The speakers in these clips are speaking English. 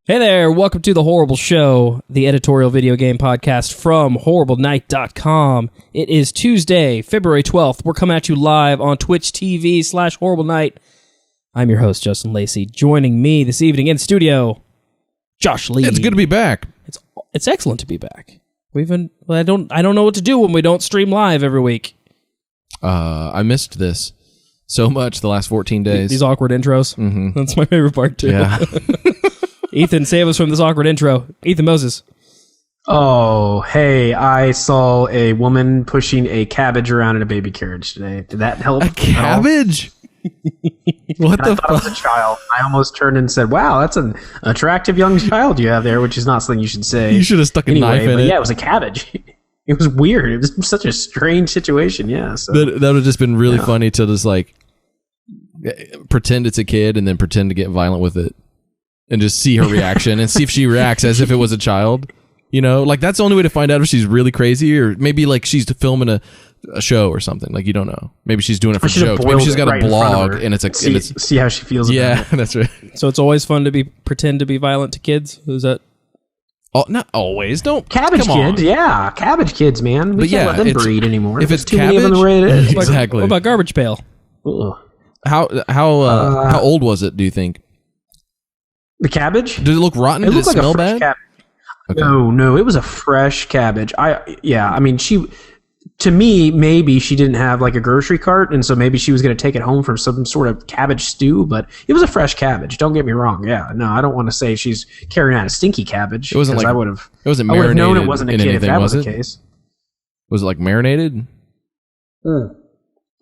Hey there, welcome to The Horrible Show, the editorial video game podcast from HorribleNight.com. It is Tuesday, February 12th. We're coming at you live on Twitch TV/Horrible Night. I'm your host, Justin Lacey. Joining me this evening in studio, Josh Lee. It's good to be back. It's excellent to be back. I don't know what to do when we don't stream live every week. I missed this so much the last 14 days. These awkward intros. Mm-hmm. That's my favorite part too. Yeah. Ethan, save us from this awkward intro. Ethan Moses. Oh, hey, I saw a woman pushing a cabbage around in a baby carriage today. Did that help? A cabbage? What the fuck? I thought it was a child. I almost turned and said, wow, that's an attractive young child you have there, which is not something you should say. You should have stuck a knife in it. Yeah, it was a cabbage. It was weird. It was such a strange situation, yeah. So. That would have just been really funny to just like pretend it's a kid and then pretend to get violent with it. And just see her reaction and see if she reacts as if it was a child. You know, like that's the only way to find out if she's really crazy or maybe like she's filming a show or something. Like you don't know. Maybe she's doing it for jokes. Maybe she's got a blog and it's see how she feels. Yeah, about it. That's right. So it's always fun to pretend to be violent to kids. Is that? Oh, not always. Don't cabbage kids. Yeah, cabbage kids, man. We can't let them breed anymore. If it's too cabbage, many of them the way it is. Exactly. What about Garbage Pail? Ugh. How old was it? Do you think? The cabbage? Did it look rotten? Did it smell bad? Okay. No, it was a fresh cabbage. I mean, to me, maybe she didn't have like a grocery cart, and so maybe she was going to take it home for some sort of cabbage stew, but it was a fresh cabbage. Don't get me wrong. Yeah, no, I don't want to say she's carrying out a stinky cabbage. It wasn't like, I would have marinated known it wasn't a kid if that was the case. Was it like marinated?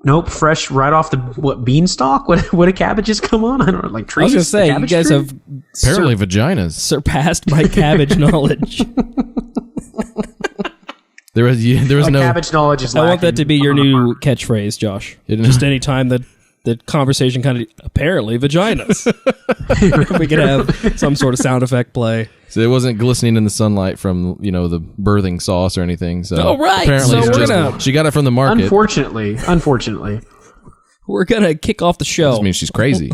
Nope, fresh right off the beanstalk. What do cabbages come on? I don't know, like trees. I was gonna say you guys have apparently vaginas surpassed my cabbage knowledge. There was no cabbage knowledge. Is I want that to be your new catchphrase, Josh. Just any time that the conversation kind of apparently vaginas, we could have some sort of sound effect play. So it wasn't glistening in the sunlight from the birthing sauce or anything. So right. Apparently, So she got it from the market. Unfortunately, we're gonna kick off the show. That means she's crazy.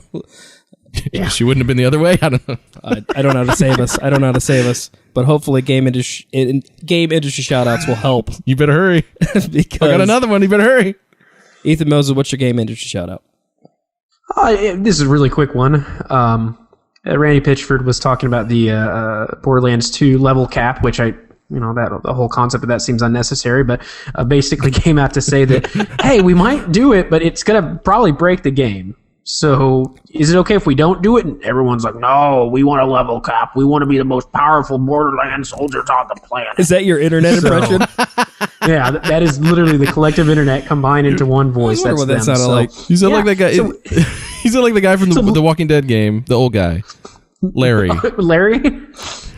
Yeah. She wouldn't have been the other way. I don't know. I don't know how to save us. But hopefully, game industry shout-outs will help. You better hurry. Because I got another one. You better hurry. Ethan Moses, what's your game industry shout-out? This is a really quick one. Randy Pitchford was talking about the Borderlands 2 level cap, which the whole concept of that seems unnecessary, but basically came out to say that, hey, we might do it, but it's going to probably break the game. So is it okay if we don't do it? And everyone's like, no, we want a level cap. We want to be the most powerful Borderlands soldiers on the planet. Is that your internet impression? Yeah, that is literally the collective internet combined into one voice. I wonder what that sounded like. You sound like that guy. You sound like the guy from the Walking Dead game, the old guy, Larry. Larry?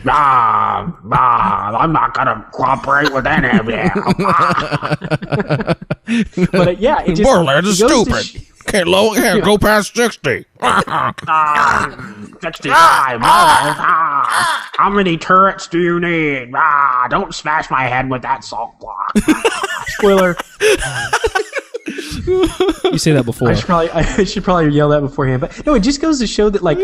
I'm not going to cooperate with any of you. But yeah, it just... Borderlands is stupid. Can't go past 60. 65. How many turrets do you need? Don't smash my head with that salt block. Spoiler. You say that before. I should probably yell that beforehand. But no, it just goes to show that like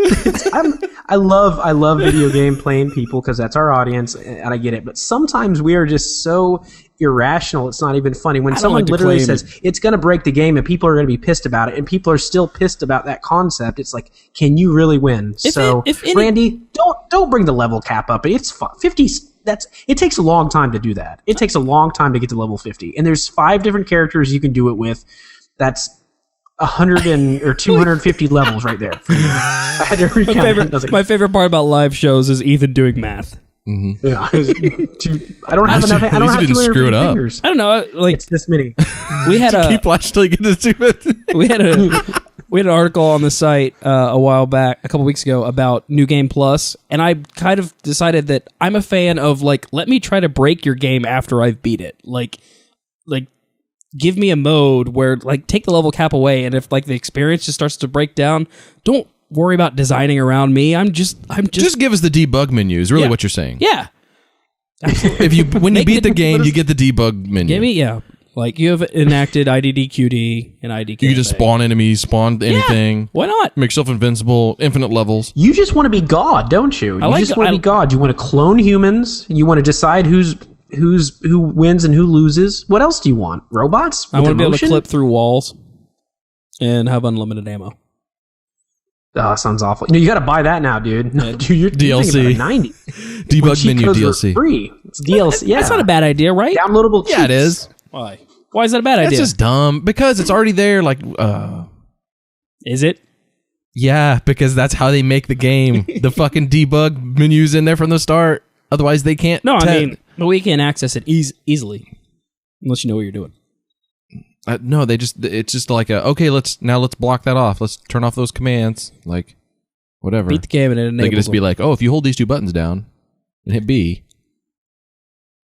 I love video game playing people because that's our audience and I get it. But sometimes we are just so irrational. It's not even funny when someone literally says it's going to break the game and people are going to be pissed about it and people are still pissed about that concept. It's like, can you really win? Randy, don't bring the level cap up. It's 50. It takes a long time to do that. It takes a long time to get to level 50. And there's 5 different characters you can do it with. That's 100 or 250 levels right there. I had to recount. My favorite part about live shows is Ethan doing math. Mm-hmm. Yeah, I don't have enough. I don't have 250 screw it up. fingers. I don't know. Like it's this many. We had keep watching till you get to stupid. We had an article on the site a while back, a couple weeks ago, about New Game Plus, and I kind of decided that I'm a fan of like, let me try to break your game after I've beat it. Like give me a mode where like take the level cap away, and if like the experience just starts to break down, don't worry about designing around me. I'm just give us the debug menu is really what you're saying. Yeah. When you beat the game, you get the debug menu. Like, you have enacted IDDQD and IDKFA. You can just spawn enemies, spawn anything. Why not? Make yourself invincible, infinite levels. You just want to be God, don't you? You just want to be God. You want to clone humans. You want to decide who wins and who loses. What else do you want? Robots? I want to be able to clip through walls and have unlimited ammo. Oh, sounds awful. You got to buy that now, dude. Dude, you're DLC. 90. Debug menu DLC. Free. It's DLC. Yeah. That's not a bad idea, right? Downloadable cheats. Yeah, it is. Why? Why is that a bad idea? It's just dumb because it's already there. Like, is it? Yeah, because that's how they make the game. The fucking debug menu's in there from the start. Otherwise, they can't. No, I mean, we can't access it easily unless you know what you're doing. No, it's just like okay, let's block that off. Let's turn off those commands. Like, whatever. Beat the game and it enables They could just be them. like, oh, if you hold these 2 buttons down and hit B,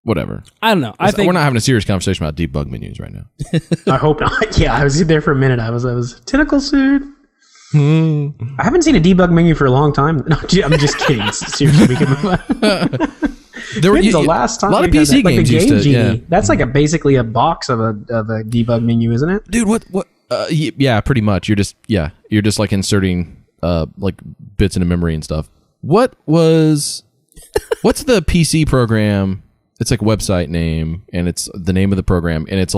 whatever. I don't know. I think we're not having a serious conversation about debug menus right now. I hope not. Yeah, I was there for a minute. I was tentacle suit. I haven't seen a debug menu for a long time. No, I'm just kidding. Seriously, we can move on. When's the last time? A lot of PC games like used to. Yeah. That's like basically a box of a debug menu, isn't it? Dude, what? Yeah, pretty much. You're just like inserting like bits into memory and stuff. What's the PC program? It's like a website name, and it's the name of the program, and it's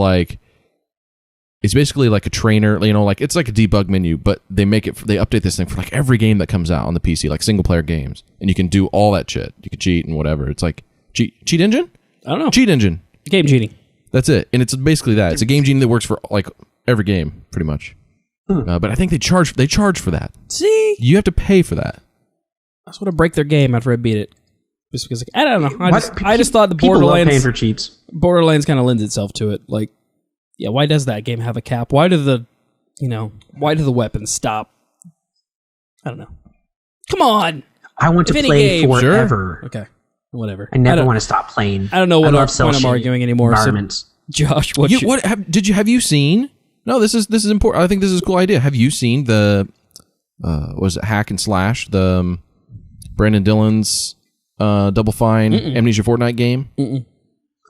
basically like a trainer, like it's like a debug menu, but they update this thing for like every game that comes out on the PC, like single player games, and you can do all that shit. You can cheat and whatever. It's like cheat engine? I don't know. Cheat engine. Game cheating. That's it. And it's basically that. It's a game genie that works for like every game, pretty much. But I think they charge for that. See? You have to pay for that. I just want to break their game after I beat it. Just because, I don't know. I just thought the people love paying Borderlands for cheats. Borderlands kind of lends itself to it. Like, yeah, why does that game have a cap? Why do the weapons stop? I don't know. Come on. I want to If any play game, forever. Okay, whatever. I never want to stop playing. I don't know what love point I'm arguing anymore. Environments. So, Josh, Have you seen? No, this is important. I think this is a cool idea. Have you seen the was it Hack and Slash, the Brandon Dillon's Double Fine Amnesia Fortnite game?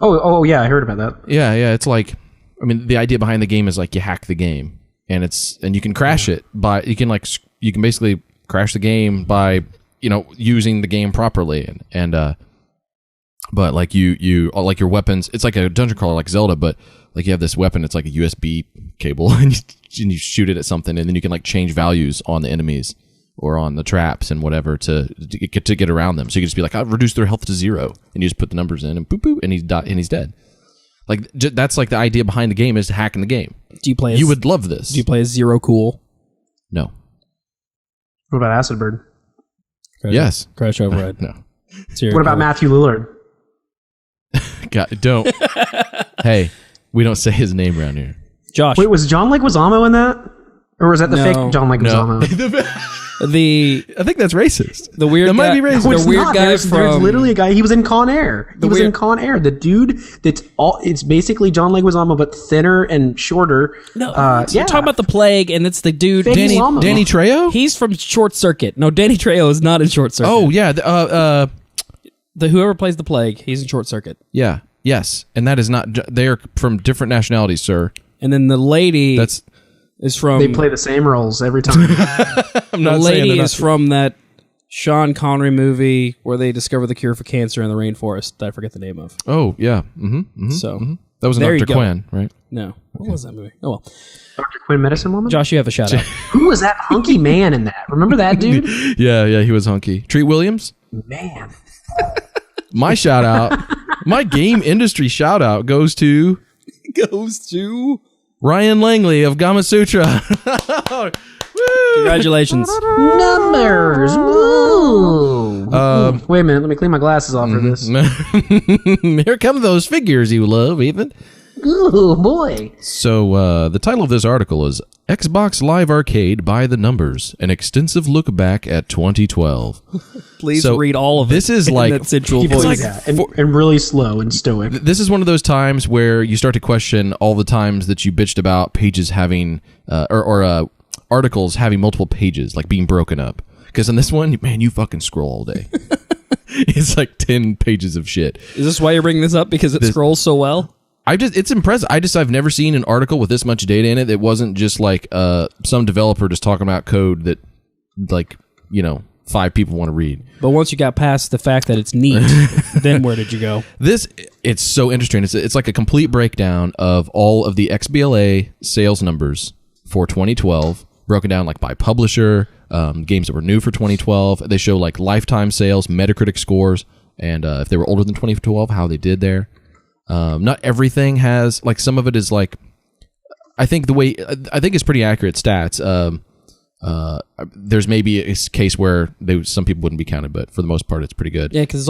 Oh yeah, I heard about that. Yeah, it's like, I mean, the idea behind the game is like you hack the game, and you can crash it by you can basically crash the game by using the game properly, and but like you like your weapons, it's like a dungeon crawler like Zelda, but like you have this weapon, it's like a USB cable, and you shoot it at something, and then you can like change values on the enemies or on the traps and whatever to get around them. So you can just be like, I've reduced their health to 0, and you just put the numbers in, and boop boop, and he's dead. Like that's like the idea behind the game, is hacking the game. Do you play? You would love this. Do you play as Zero Cool? No. What about Acid Bird? Yes. Crash Overhead. No. What about Matthew Lillard? God, don't. Hey, we don't say his name around here. Josh. Wait, was John Leguizamo in that? Or was that the fake John Leguizamo? I think that's racist. The weird that guy, might be racist. The weird guy there's from literally a guy. He was in Con Air. He was in Con Air. The dude it's basically John Leguizamo but thinner and shorter. No, you're talking about the Plague, and it's the dude Danny Trejo. He's from Short Circuit. No, Danny Trejo is not in Short Circuit. Oh yeah, the whoever plays the Plague, he's in Short Circuit. Yeah, yes, and that is not. They are from different nationalities, sir. And then the lady is from. They play the same roles every time. The lady is from that Sean Connery movie where they discover the cure for cancer in the rainforest that I forget the name of. Oh yeah, So that was there Dr. Quinn, right? No, what was that movie? Oh well, Dr. Quinn, Medicine Woman. Josh, you have a shout out. Who was that hunky man in that? Remember that dude? Yeah, he was hunky. Treat Williams. Man. My shout out, my game industry shout out goes to Ryan Langley of Gamasutra. Congratulations. Numbers. Woo. Wait a minute. Let me clean my glasses off for this. Here come those figures you love, Ethan. Ooh, boy. So the title of this article is Xbox Live Arcade by the Numbers, an extensive look back at 2012. Please read all of it. This is in like that sensual Keep voice. and really slow and stoic. This is one of those times where you start to question all the times that you bitched about pages having or articles having multiple pages, like being broken up. Because in this one, man, you fucking scroll all day. It's like 10 pages of shit. Is this why you're bringing this up? Because it scrolls so well? It's impressive. I've never seen an article with this much data in it. It wasn't just like some developer just talking about code that, like, 5 people want to read. But once you got past the fact that it's neat, then where did you go? It's so interesting. It's like a complete breakdown of all of the XBLA sales numbers for 2012, broken down like by publisher, games that were new for 2012. They show like lifetime sales, Metacritic scores, and if they were older than 2012, how they did there. Not everything has, like, some of it is like, I think it's pretty accurate stats. There's maybe a case where some people wouldn't be counted, but for the most part, it's pretty good. Yeah, because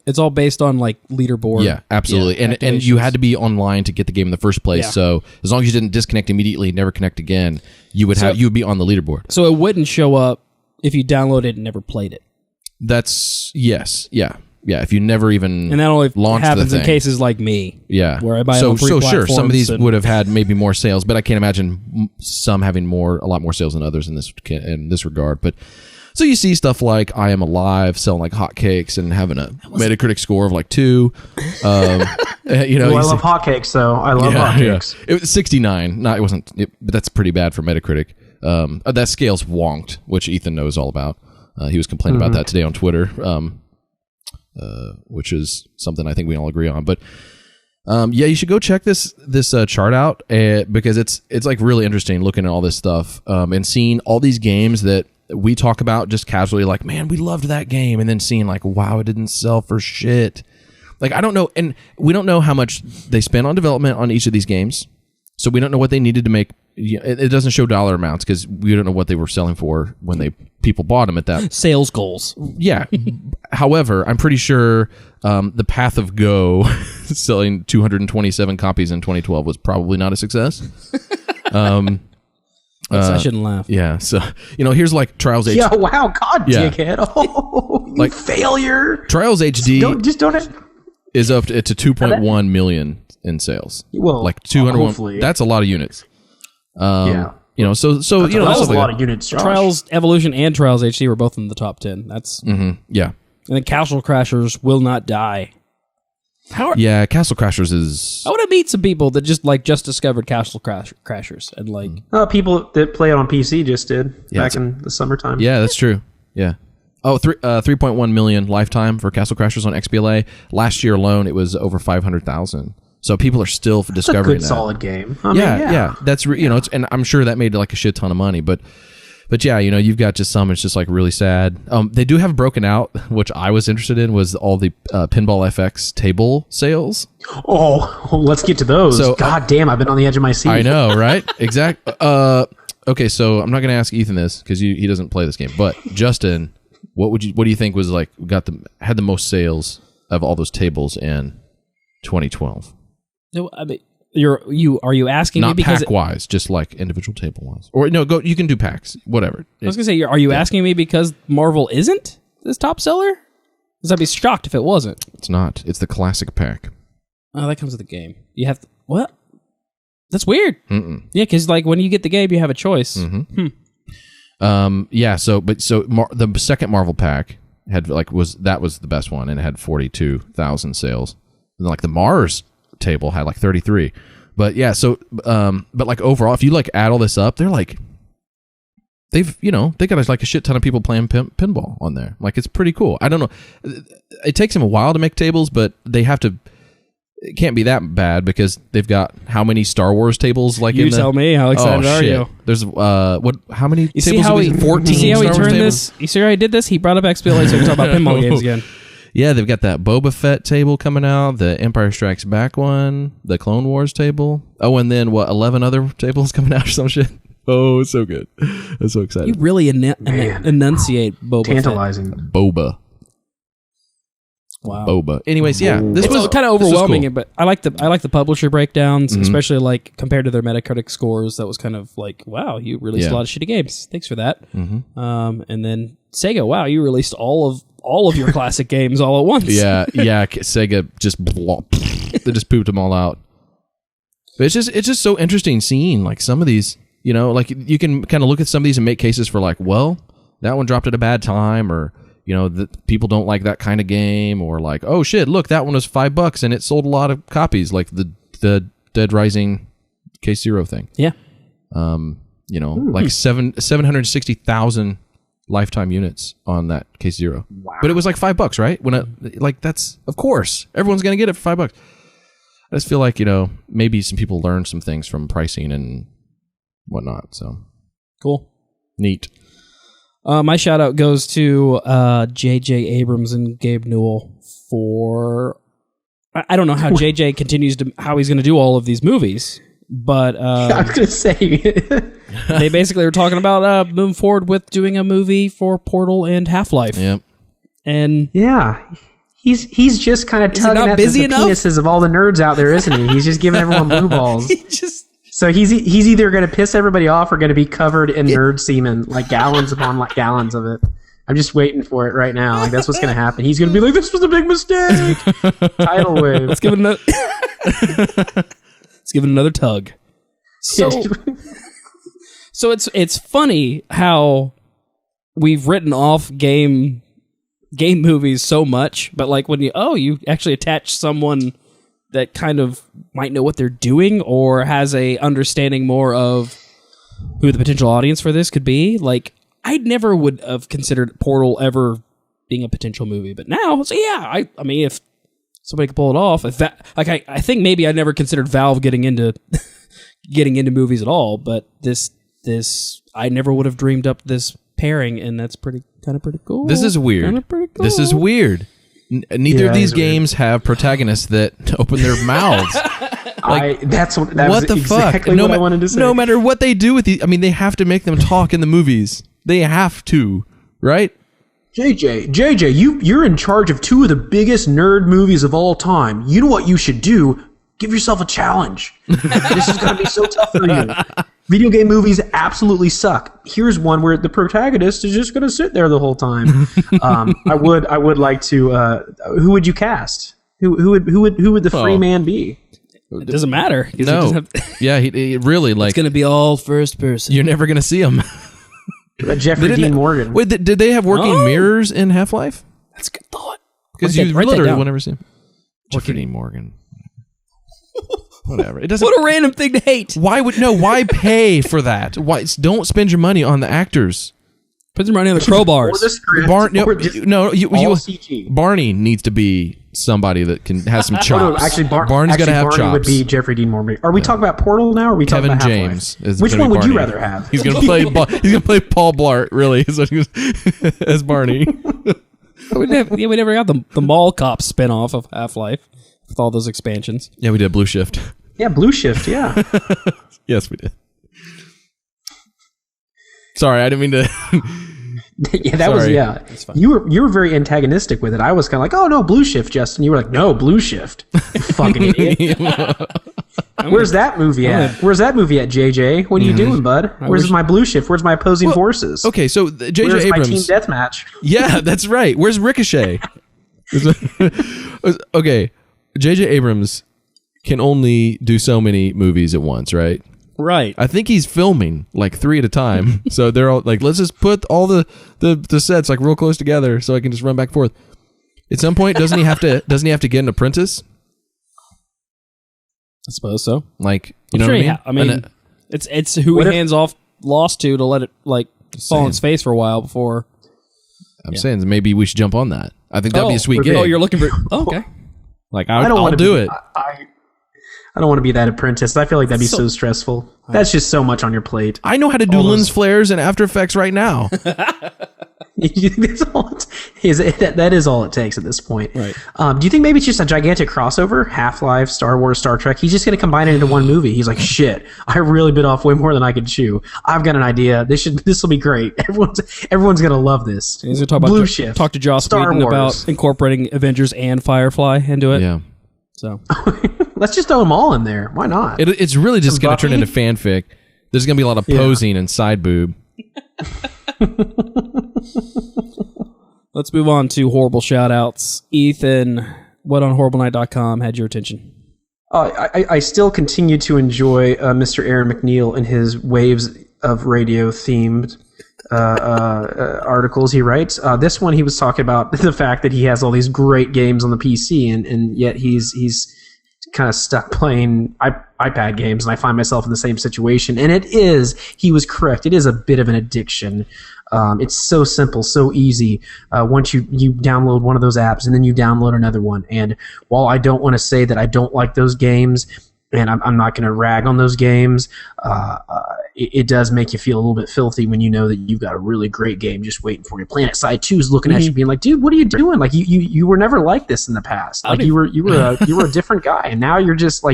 it's all based on like leaderboard. Yeah, absolutely. And you had to be online to get the game in the first place. Yeah. So as long as you didn't disconnect immediately, never connect again, you would be on the leaderboard. So it wouldn't show up if you downloaded it and never played it. Yes. Yeah, if you never even and that only launched happens the in cases like me. Yeah, where I buy so on free sure, some of these and would have had maybe more sales, but I can't imagine some having a lot more sales than others in this regard. But so you see stuff like I Am Alive selling like hotcakes and having a Metacritic score of like 2. I love hotcakes, though. I love hotcakes. Yeah. It was 69. No, it wasn't. But that's pretty bad for Metacritic. That scale's wonked, which Ethan knows all about. He was complaining about that today on Twitter. Which is something I think we all agree on. But you should go check this chart out because it's like really interesting looking at all this stuff and seeing all these games that we talk about just casually, like, man, we loved that game, and then seeing like, wow, it didn't sell for shit. Like, I don't know, and we don't know how much they spent on development on each of these games, so we don't know what they needed to make. It doesn't show dollar amounts because we don't know what they were selling for when people bought them at that. Sales goals. Yeah. However, I'm pretty sure the Path of Go selling 227 copies in 2012 was probably not a success. I shouldn't laugh. Yeah. So, here's like Trials HD. Yeah, wow. God, dickhead. Oh, you failure. Trials HD don't is up to 2.1 million in sales. Well, like 201. Hopefully. That's a lot of units. Yeah. So that's a lot of units. Josh. Trials Evolution and Trials HD were both in the top 10. That's yeah. And then Castle Crashers Will Not Die. Castle Crashers is. I want to meet some people that just discovered Castle Crashers and like people that play it on PC just did back in the summertime. Yeah, that's true. Yeah. Oh, 3.1 million lifetime for Castle Crashers on XBLA. Last year alone, it was over 500,000. So people are still discovering that. Solid game. Yeah. That's and I'm sure that made like a shit ton of money, but yeah, you've got just some. It's just like really sad. They do have broken out, which I was interested in, was all the Pinball FX table sales. Oh, let's get to those. So, God damn, I've been on the edge of my seat. I know, right? Exactly. Okay, so I'm not going to ask Ethan this because he doesn't play this game, but Justin, what do you think was like had the most sales of all those tables in 2012? No, I mean, are you asking not me because pack wise, just like individual table wise, or no? Go. You can do packs, whatever. I was gonna say, are you asking me because Marvel isn't this top seller? Because I'd be shocked if it wasn't. It's not. It's the classic pack. Oh, that comes with the game. You have what? That's weird. Mm-mm. Yeah, because like when you get the game, you have a choice. Mm-hmm. Yeah. So the second Marvel pack had was the best one, and it had 42,000 sales. And like the Mars table had like 33, but yeah. So but like overall, if you like add all this up, they're like they got like a shit ton of people playing pinball on there. Like it's pretty cool. I don't know. It takes them a while to make tables, but they have to. It can't be that bad because they've got how many Star Wars tables? Like you tell me, how excited are you? There's what? How many you tables? 14. You see how he turned this? You see how he did this? He brought up XBLA so we can talk about pinball games again. Yeah, they've got that Boba Fett table coming out, the Empire Strikes Back one, the Clone Wars table. Oh, and then 11 other tables coming out or some shit. Oh, it's so good. I'm so excited. You really enunciate Boba Tantalizing. Fett. Boba. Wow. Boba. Anyways, yeah. This was kind of overwhelming, cool. But I like the publisher breakdowns, especially like compared to their Metacritic scores. That was kind of like, wow, you released a lot of shitty games. Thanks for that. And then Sega, wow, you released all of your classic games all at once. Yeah. Sega just they just pooped them all out. But it's just so interesting seeing like some of these. Like you can kind of look at some of these and make cases for like, well, that one dropped at a bad time, or that people don't like that kind of game, or like, oh shit, look, that one was $5 and it sold a lot of copies, like the the Dead Rising Case Zero thing. Yeah. Like 760,000 lifetime units on that Case Zero. Wow. But it was like $5, right? That's of course everyone's gonna get it for $5. I just feel like maybe some people learned some things from pricing and whatnot. So Cool. Neat. My shout out goes to JJ Abrams and Gabe Newell for. I don't know how JJ continues how he's going to do all of these movies, but I was going to say they basically were talking about moving forward with doing a movie for Portal and Half-Life. Yep. And yeah, he's just kind of tugging at the penises of all the nerds out there, isn't he? He's just giving everyone blue balls. So he's either going to piss everybody off or going to be covered in nerd semen, like gallons upon like gallons of it. I'm just waiting for it right now. Like that's what's going to happen. He's going to be like, "This was a big mistake." Tidal wave. Let's give it another. Let's give it another tug. So it's funny how we've written off game movies so much, but like when you actually attach someone that kind of might know what they're doing or has a understanding more of who the potential audience for this could be. Like, I never would have considered Portal ever being a potential movie, but now, so yeah, I mean, if somebody could pull it off, if that, like, I think maybe I never considered Valve getting into movies at all, but this I never would have dreamed up this pairing, and that's pretty cool. This is weird. Kinda pretty cool. This is weird. Neither of these games have protagonists that open their mouths. That what was the exactly fuck? what I wanted to say. No matter what they do with these, I mean, they have to make them talk in the movies. They have to, right? JJ, you're in charge of two of the biggest nerd movies of all time. You know what you should do? Give yourself a challenge. This is going to be so tough for you. Video game movies absolutely suck. Here's one where the protagonist is just going to sit there the whole time. I would like to. Who would you cast? Who would the free man be? It doesn't matter. No. Yeah, he really like. It's going to be all first person. You're never going to see him. Jeffrey Dean Morgan. Wait, did they have working mirrors in Half-Life? That's a good thought. Because you literally will never see him. Jeffrey Dean Morgan. Whatever. It doesn't. What a random thing to hate. Why pay for that? Why don't spend your money on the actors? Put some money on the crowbars. Or the script, CG. Barney needs to be somebody that has some chops. Actually, Barney's got to have Barney chops. would be Jeffrey Dean Morgan. Are we talking about Portal now? Or are we talking Kevin about James Half-Life? is Which gonna one be would you Barney. rather have? He's gonna play. He's gonna play Paul Blart. Really, as Barney. We never got the Mall Cop spinoff of Half-Life with all those expansions. Yeah, we did Blue Shift. Yeah, Blue Shift. Yeah. Yes, we did. Sorry, I didn't mean to. Yeah, that was fine. You were very antagonistic with it. I was kind of like, "Oh no, Blue Shift, Justin." You were like, "No, Blue Shift." You fucking idiot. Where's that movie at? Where's that movie at, JJ? What are you doing, bud? Where's my Blue Shift? Where's my opposing forces? Okay, so JJ Where's Abrams. my team deathmatch? Yeah, that's right. Where's Ricochet? Okay, JJ Abrams can only do so many movies at once, right? Right. I think he's filming like 3 at a time. So they're all like, let's just put all the sets like real close together so I can just run back and forth. At some point, doesn't he have to get an apprentice? I suppose so. Like, you know what I mean? I mean, it's who he hands off Lost to let it like fall on its face for a while before. I'm saying maybe we should jump on that. I think that'd be a sweet gig. Oh, you're looking for okay. Like I'll do it. I don't want to be that apprentice. I feel like that'd be so stressful. That's just so much on your plate. I know how to do lens flares and After Effects right now. That is all it takes at this point. Right. Do you think maybe it's just a gigantic crossover? Half-Life, Star Wars, Star Trek. He's just going to combine it into one movie. He's like, shit, I really bit off way more than I could chew. I've got an idea. This will be great. Everyone's going to love this. He's going to talk about Blue Shift. Talk to Joss Whedon about incorporating Avengers and Firefly into it. Yeah. So let's just throw them all in there. Why not? It's really just going to turn into fanfic. There's going to be a lot of posing and side boob. Let's move on to horrible shout-outs. Ethan, what on horriblenight.com had your attention? I still continue to enjoy Mr. Aaron McNeil and his Waves of Radio themed articles he writes. This one, he was talking about the fact that he has all these great games on the PC, and yet he's kind of stuck playing iPad games, and I find myself in the same situation. And he was correct. It is a bit of an addiction. It's so simple, so easy. Once you download one of those apps, and then you download another one. And while I don't want to say that I don't like those games, and I'm not going to rag on those games, it does make you feel a little bit filthy when you know that you've got a really great game just waiting for you. Planet Side 2 is looking at you being like, dude, what are you doing? Like you were never like this in the past. Like you were a different guy, and now you're just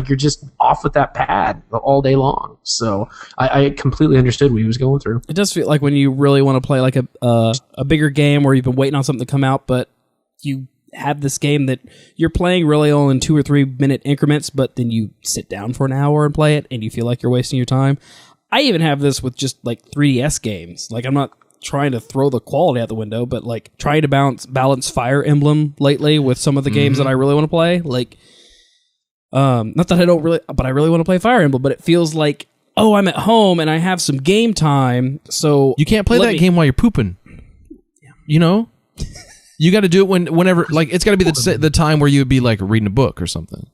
off with that pad all day long. So I completely understood what he was going through. It does feel like when you really want to play like a bigger game where you've been waiting on something to come out, but you have this game that you're playing really only in 2 or 3 minute increments, but then you sit down for an hour and play it, and you feel like you're wasting your time. I even have this with just like 3DS games. Like, I'm not trying to throw the quality out the window, but like trying to balance Fire Emblem lately with some of the games that I really want to play. Like, not that I don't really, but I really want to play Fire Emblem, but it feels like, oh, I'm at home and I have some game time, so you can't play that game while you're pooping. You know? You got to do it whenever, like, it's got to be the time where you would be like reading a book or something.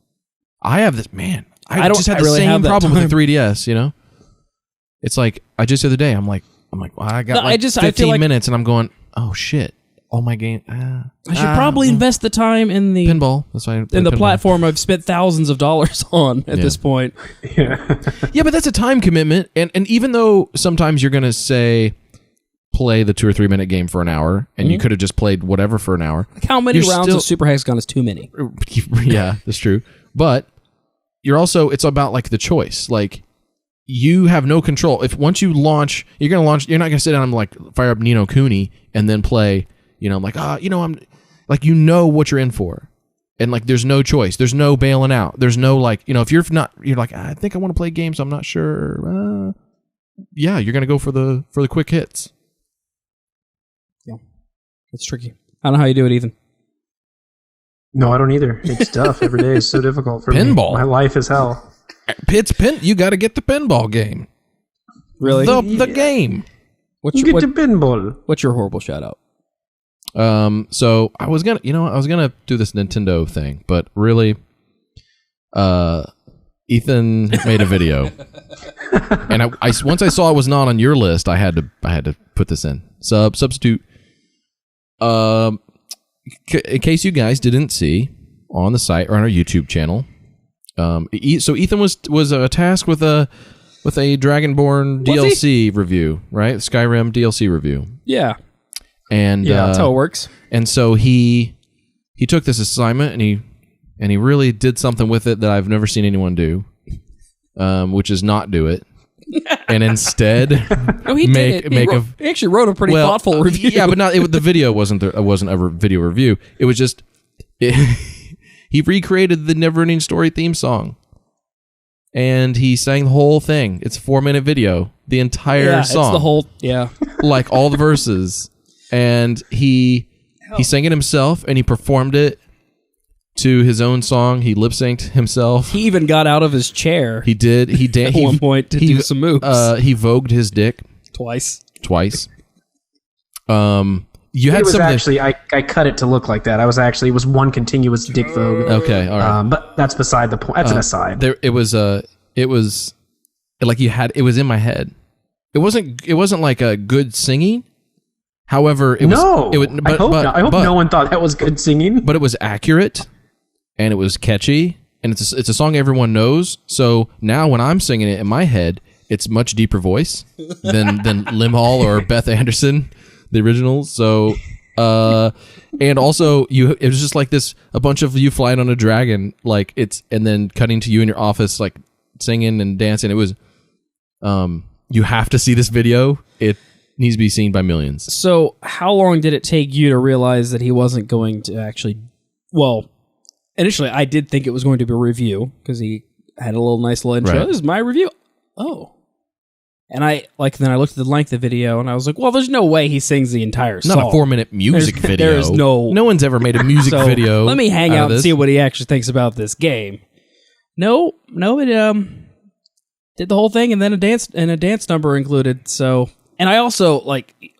I have this, man. I just had the same problem with the 3DS, you know? It's like, the other day, I'm like, well, I got 15 minutes, and I'm going, oh shit, all my game. I should probably invest the time in the pinball. That's why in the platform I've spent thousands of dollars on at this point. Yeah, but that's a time commitment, and even though sometimes you're gonna say, play the 2 or 3 minute game for an hour, and you could have just played whatever for an hour. Like, how many rounds of Super Hexagon is too many? Yeah, that's true. But it's about like the choice. Like, you have no control. If once you launch, you're not gonna sit down and like fire up Ni no Kuni and then play, I'm like, I'm like, what you're in for. And like, there's no choice. There's no bailing out. There's no like, if you're like, I think I want to play games, I'm not sure. Yeah, you're gonna go for the quick hits. Yeah, it's tricky. I don't know how you do it, Ethan. No, I don't either. It's tough. Every day is so difficult for Pinball. me. My life is hell. You got to get the pinball game. Really? The game. The pinball. What's your horrible shout out? So I was gonna do this Nintendo thing, but really, Ethan made a video, and I once I saw it was not on your list, I had to put this in. Substitute. In case you guys didn't see on the site or on our YouTube channel, so Ethan was tasked with a Dragonborn DLC review, right? Skyrim DLC review. Yeah. And that's how it works. And so he took this assignment and he really did something with it that I've never seen anyone do, which is not do it. And instead, he actually wrote a pretty thoughtful review. Yeah, but the video wasn't a video review. It was just he recreated the NeverEnding story theme song, and he sang the whole thing. It's a 4-minute video, the entire song. It's the whole like all the verses, and he sang it himself, and he performed it to his own song. He lip synced himself. He even got out of his chair. He did. He danced at one point to do some moves. He vogued his dick twice. You had something. Actually, I cut it to look like that. It was one continuous dick vogue. Okay, all right. But that's beside the point. That's an aside. It was like it was in my head. It wasn't like a good singing. However, I hope no one thought that was good singing. But it was accurate. And it was catchy, and it's a song everyone knows. So now when I'm singing it in my head, it's much deeper voice than Lim Hall or Beth Anderson, the originals. So, and also it was just like this, a bunch of you flying on a dragon, like and then cutting to you in your office, like singing and dancing. It was, you have to see this video. It needs to be seen by millions. So how long did it take you to realize that he wasn't going to actually, initially, I did think it was going to be a review because he had a nice little intro. Right. This is my review. Oh. And then I looked at the length of the video and I was like, well, there's no way he sings the entire song. Not a 4-minute music video. There's no one's ever made a music video. Let me hang out and see what he actually thinks about this game. No, it did the whole thing and then a dance number included. So, and I also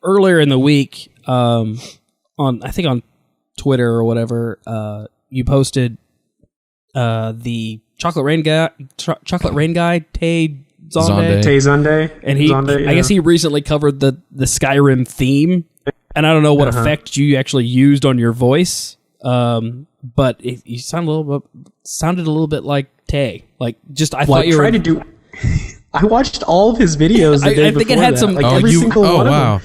earlier in the week, on Twitter or whatever, you posted the Chocolate Rain guy, Tay Zonde. Tay Zonde. And I guess he recently covered the Skyrim theme, and I don't know what effect you actually used on your voice, but you sounded a little bit like Tay. Like thought you were to do. I watched all of his videos. The day I think it had some. Like every single one wow. of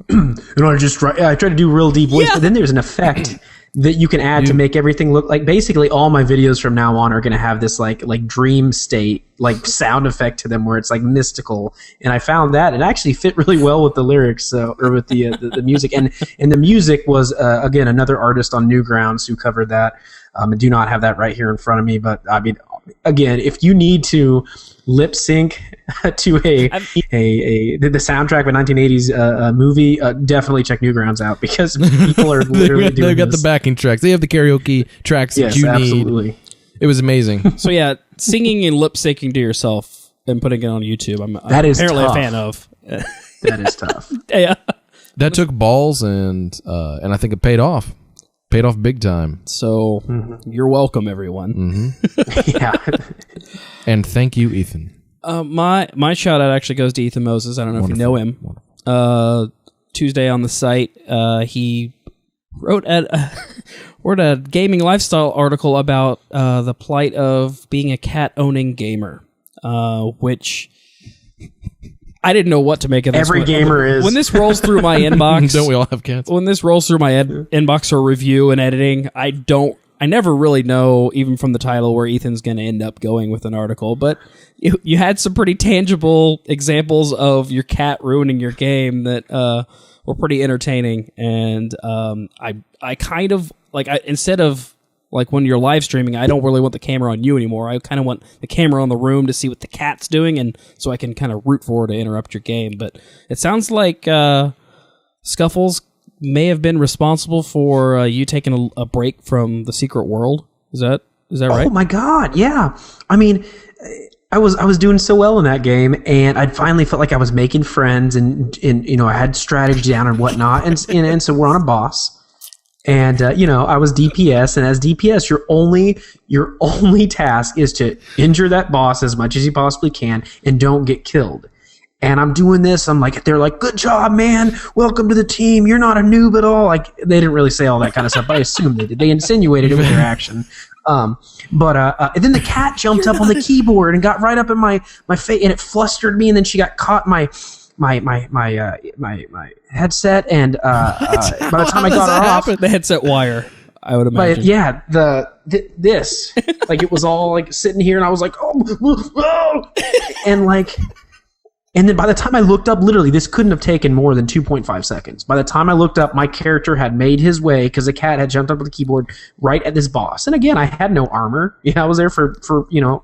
them. And I tried to do real deep voice, but then there's an effect that you can add to make everything look like. Basically, all my videos from now on are going to have this like dream state, like sound effect to them, where it's like mystical. And I found that it actually fit really well with the lyrics, or with the music. And the music was again another artist on Newgrounds who covered that. I do not have that right here in front of me, but I mean, again, if you need to lip sync to the soundtrack of a 1980s movie, definitely check Newgrounds out, because people are literally doing They've got the backing tracks. They have the karaoke tracks that you absolutely need. It was amazing. So yeah, singing and lip syncing to yourself and putting it on YouTube, I'm apparently tough. A fan of. That is tough. Yeah. That took balls, and I think it paid off. Paid off big time. So you're welcome, everyone. Yeah. And thank you, Ethan. My shout out actually goes to Ethan Moses. I don't know if you know him. Tuesday on the site, he wrote a gaming lifestyle article about the plight of being a cat owning gamer, which I didn't know what to make of this. Every gamer is. When this rolls through my inbox, Don't we all have cats? when this rolls through my inbox for review and editing, I never really know, even from the title, where Ethan's going to end up going with an article. But you had some pretty tangible examples of your cat ruining your game that were pretty entertaining. And I kind of like, instead of like when you're live streaming, I don't really want the camera on you anymore. I kind of want the camera on the room to see what the cat's doing, and so I can kind of root for her to interrupt your game. But it sounds like Scuffles may have been responsible for you taking a break from the secret world. Is that right? Oh my God, yeah. I mean, I was doing so well in that game, and I'd finally felt like I was making friends, and I had strategy down and whatnot, and so we're on a boss. And I was DPS, and as DPS, your only task is to injure that boss as much as you possibly can, and don't get killed. And I'm doing this. They're like, "Good job, man! Welcome to the team. You're not a noob at all." Like, they didn't really say all that kind of stuff, but I assumed they did. They insinuated it with their action. And then the cat jumped up on the keyboard and got right up in my face, and it flustered me. And then she got caught in my headset, and by the time I got her off, the headset wire, I would imagine. This like, it was all like sitting here, and I was like, oh, and then by the time I looked up, literally, this couldn't have taken more than 2.5 seconds. By the time I looked up, my character had made his way, because the cat had jumped up on the keyboard right at this boss. And again, I had no armor. I was there for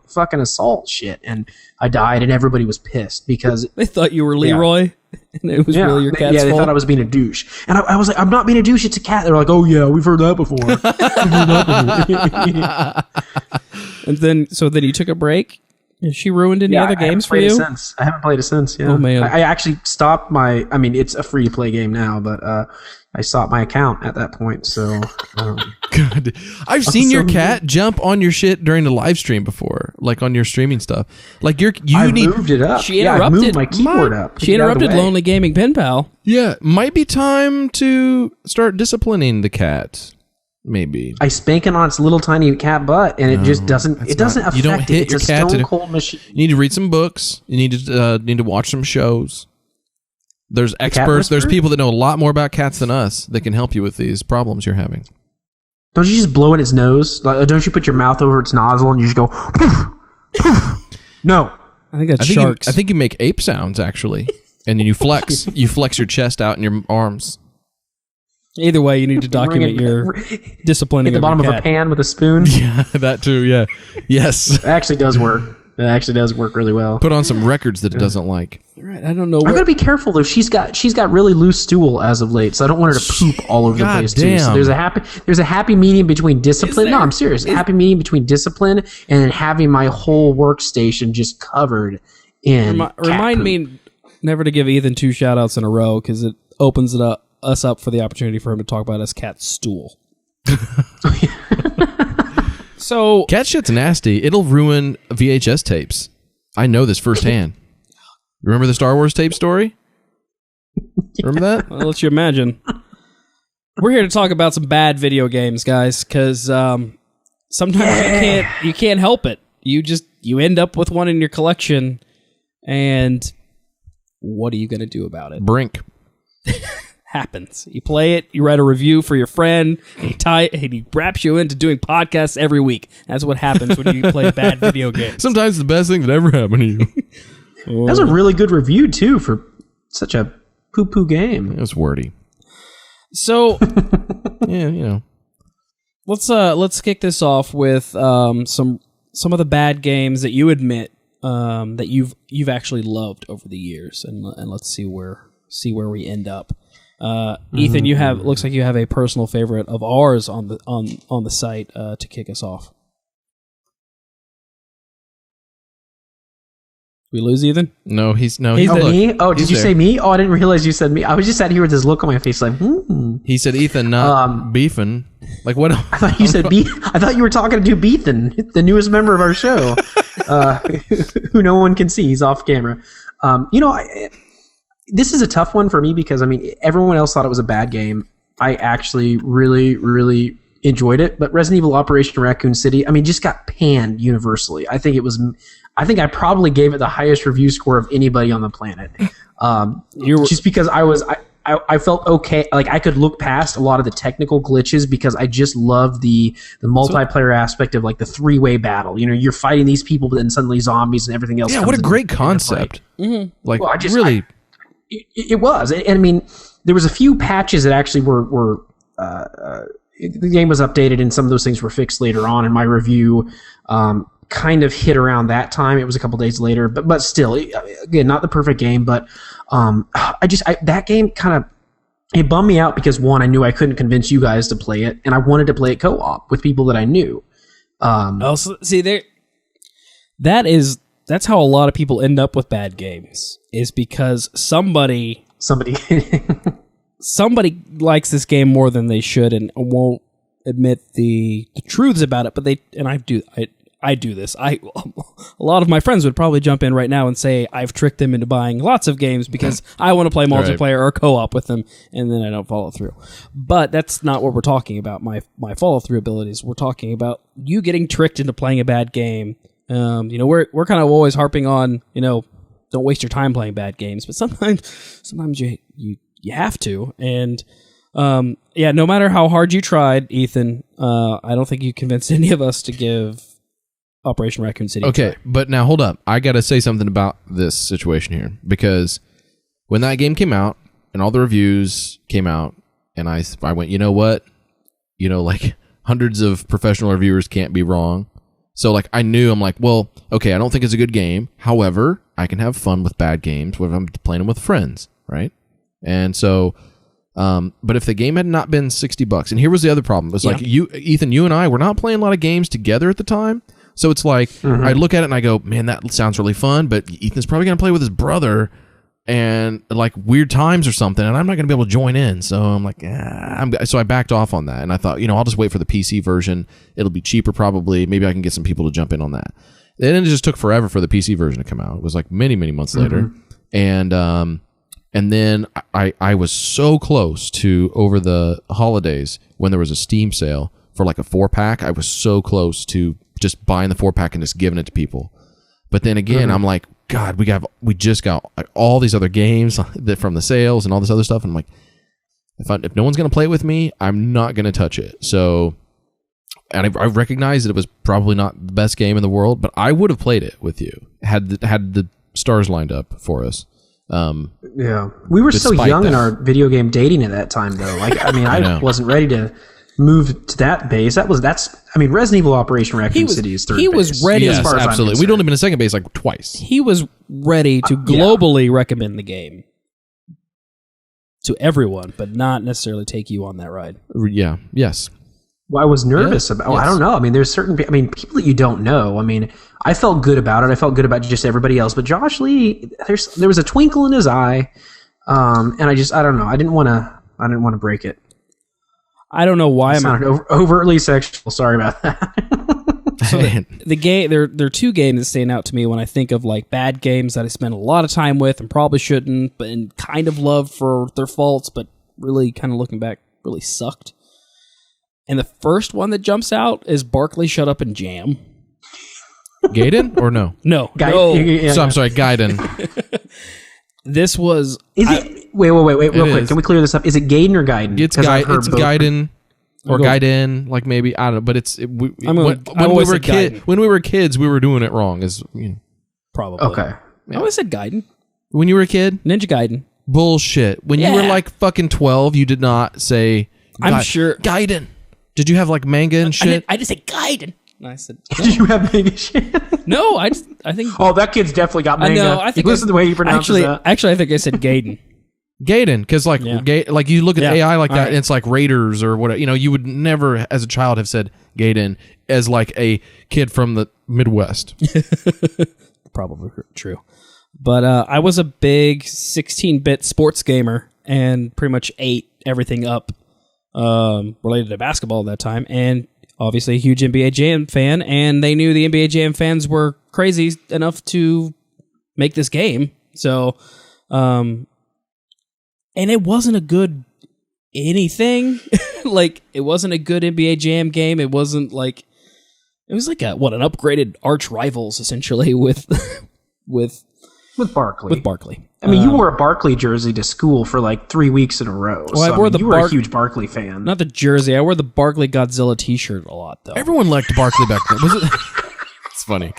fucking assault shit. And I died, and everybody was pissed because they thought you were Leroy, and it was really your cat's fault. They thought I was being a douche. And I was like, I'm not being a douche, it's a cat. They're like, oh yeah, we've heard that before. And then you took a break? Has she ruined any other games for you? I haven't played it since. Yeah. Oh man! I actually stopped it's a free to play game now, but I stopped my account at that point. So, God, I've seen your cat jump on your shit during the live stream before, like on your streaming stuff. Like I moved it up. She interrupted I moved my keyboard up. She interrupted Lonely Gaming Pen Pal. Yeah, might be time to start disciplining the cat. Maybe I spank it on its little tiny cat butt, and it just doesn't. It doesn't affect you don't hit it. your It's cat a stone cold machine. You need to read some books. You need to watch some shows. There's experts. There's people that know a lot more about cats than us that can help you with these problems you're having. Don't you just blow in its nose? Don't you put your mouth over its nozzle and you just go? Poof, poof. No, I think that's sharks. I think you make ape sounds actually, and then you flex. You flex your chest out and your arms. Either way, you need to document your disciplining. At the bottom of a pan with a spoon. Yeah, that too. Yeah, yes. It actually does work. It actually does work really well. Put on some records that it doesn't like. Right, I don't know. I'm gonna be careful though. She's got really loose stool as of late, so I don't want her to poop all over the place too. So there's a happy medium between discipline. No, I'm serious. A happy medium between discipline and then having my whole workstation just covered in. Remind me never to give Ethan 2 shout outs in a row, because it opens us up for the opportunity for him to talk about his cat's stool. So cat shit's nasty. It'll ruin VHS tapes. I know this firsthand. Remember the Star Wars tape story? Remember that? I'll let you imagine. We're here to talk about some bad video games, guys, because sometimes you can't help it. You end up with one in your collection, and what are you going to do about it? Brink. Happens. You play it, you write a review for your friend, and he wraps you into doing podcasts every week. That's what happens when you play bad video games. Sometimes the best thing that ever happened to you. That's a really good review, too, for such a poo-poo game. It was wordy. So, yeah, let's kick this off with some of the bad games that you admit that you've actually loved over the years, and let's see where we end up. Ethan, looks like you have a personal favorite of ours on the site to kick us off. We lose Ethan? No, he's me? Oh, did you say me? Oh, I didn't realize you said me. I was just sat here with this look on my face like, He said Ethan, not beefing. Like what? I thought you said I thought you were talking to Beethan, the newest member of our show, who no one can see. He's off camera. This is a tough one for me because, everyone else thought it was a bad game. I actually really, really enjoyed it. But Resident Evil Operation Raccoon City, just got panned universally. I think I probably gave it the highest review score of anybody on the planet. Just because I felt okay. Like I could look past a lot of the technical glitches because I just love the multiplayer aspect of like the three-way battle. You're fighting these people, but then suddenly zombies and everything else. Yeah, what a great concept. Mm-hmm. Like well, really. It was. And there was a few patches that actually were the game was updated and some of those things were fixed later on in my review. Kind of hit around that time. It was a couple days later, but still, again, not the perfect game. But that game kind of it bummed me out because one, I knew I couldn't convince you guys to play it, and I wanted to play it co-op with people that I knew. That's how a lot of people end up with bad games. Is because somebody likes this game more than they should and won't admit the truths about it. But I do this. A lot of my friends would probably jump in right now and say I've tricked them into buying lots of games because I want to play multiplayer or co-op with them, and then I don't follow through. But that's not what we're talking about. My follow through abilities. We're talking about you getting tricked into playing a bad game. We're kind of always harping on don't waste your time playing bad games, but sometimes you have to. And no matter how hard you tried, Ethan, I don't think you convinced any of us to give Operation Raccoon City. Okay, but now hold up. I got to say something about this situation here because when that game came out and all the reviews came out, and I went, you know what? Like hundreds of professional reviewers can't be wrong. So like I knew, I'm like, well, okay, I don't think it's a good game. However, I can have fun with bad games when I'm playing them with friends, right? And so, but if the game had not been $60, and here was the other problem, it's like Ethan, you and I were not playing a lot of games together at the time. So it's like, I look at it and I go, man, that sounds really fun, but Ethan's probably going to play with his brother and like weird times or something, and I'm not going to be able to join in. So I'm like, so I backed off on that, and I thought, I'll just wait for the PC version. It'll be cheaper probably. Maybe I can get some people to jump in on that. Then it just took forever for the PC version to come out. It was like many, many months later. And then I was so close to, over the holidays, when there was a Steam sale for like a 4-pack, I was so close to just buying the 4-pack and just giving it to people. But then again, I'm like, God, we just got like all these other games from the sales and all this other stuff. And I'm like, if no one's going to play it with me, I'm not going to touch it. So, and I recognize that it was probably not the best game in the world, but I would have played it with you had the stars lined up for us. We were so young in our video game dating at that time, though. Like, I wasn't ready to move to that base. Resident Evil Operation Raccoon City is third base. He was ready. Yes, as far as absolutely. We'd only been in second base like twice. He was ready to globally recommend the game to everyone, but not necessarily take you on that ride. Yeah. Yes. Well, I was nervous about. I don't know. There's certain. People that you don't know. I felt good about it. I felt good about just everybody else. But Josh Lee, there was a twinkle in his eye, and I don't know. I didn't want to break it. I don't know why I'm overtly sexual. Sorry about that. So the game, there are two games that stand out to me when I think of like bad games that I spent a lot of time with and probably shouldn't, but and kind of loved for their faults, but really kind of looking back really sucked. And the first one that jumps out is Barkley Shut Up and Jam. Gaiden or no? No. So I'm sorry, Gaiden. This was... Is it... Wait, real quick. Can we clear this up? Is it Gaiden or Gaiden? It's Gaiden. Or Gaiden, like maybe, I don't know, but it's... when we were kids, we were doing it wrong. Probably. Okay. I always said Gaiden. When you were a kid? Ninja Gaiden. Bullshit. When you were like fucking 12, you did not say... I'm sure... Gaiden. Did you have like manga and shit? I just said Gaiden. And I said... No. Did you have manga shit? No, I think... Oh, that kid's definitely got manga. I think listen to the way he pronounces that. Actually, I think I said Gaiden. Gaiden, because like like you look at AI like that, right. and it's like Raiders or whatever. You know, you would never, as a child, have said Gaiden as like a kid from the Midwest. Probably true, but I was a big 16-bit sports gamer and pretty much ate everything up related to basketball at that time, and obviously a huge NBA Jam fan. And they knew the NBA Jam fans were crazy enough to make this game, so. And it wasn't a good anything. Like, it wasn't a good NBA Jam game. It wasn't like... It was like an upgraded arch rivals, essentially, with Barkley. With Barkley. I mean, you wore a Barkley jersey to school for like 3 weeks in a row. Well, you were a huge Barkley fan. Not the jersey. I wore the Barkley Godzilla t-shirt a lot, though. Everyone liked Barkley back then. Was it? It's funny.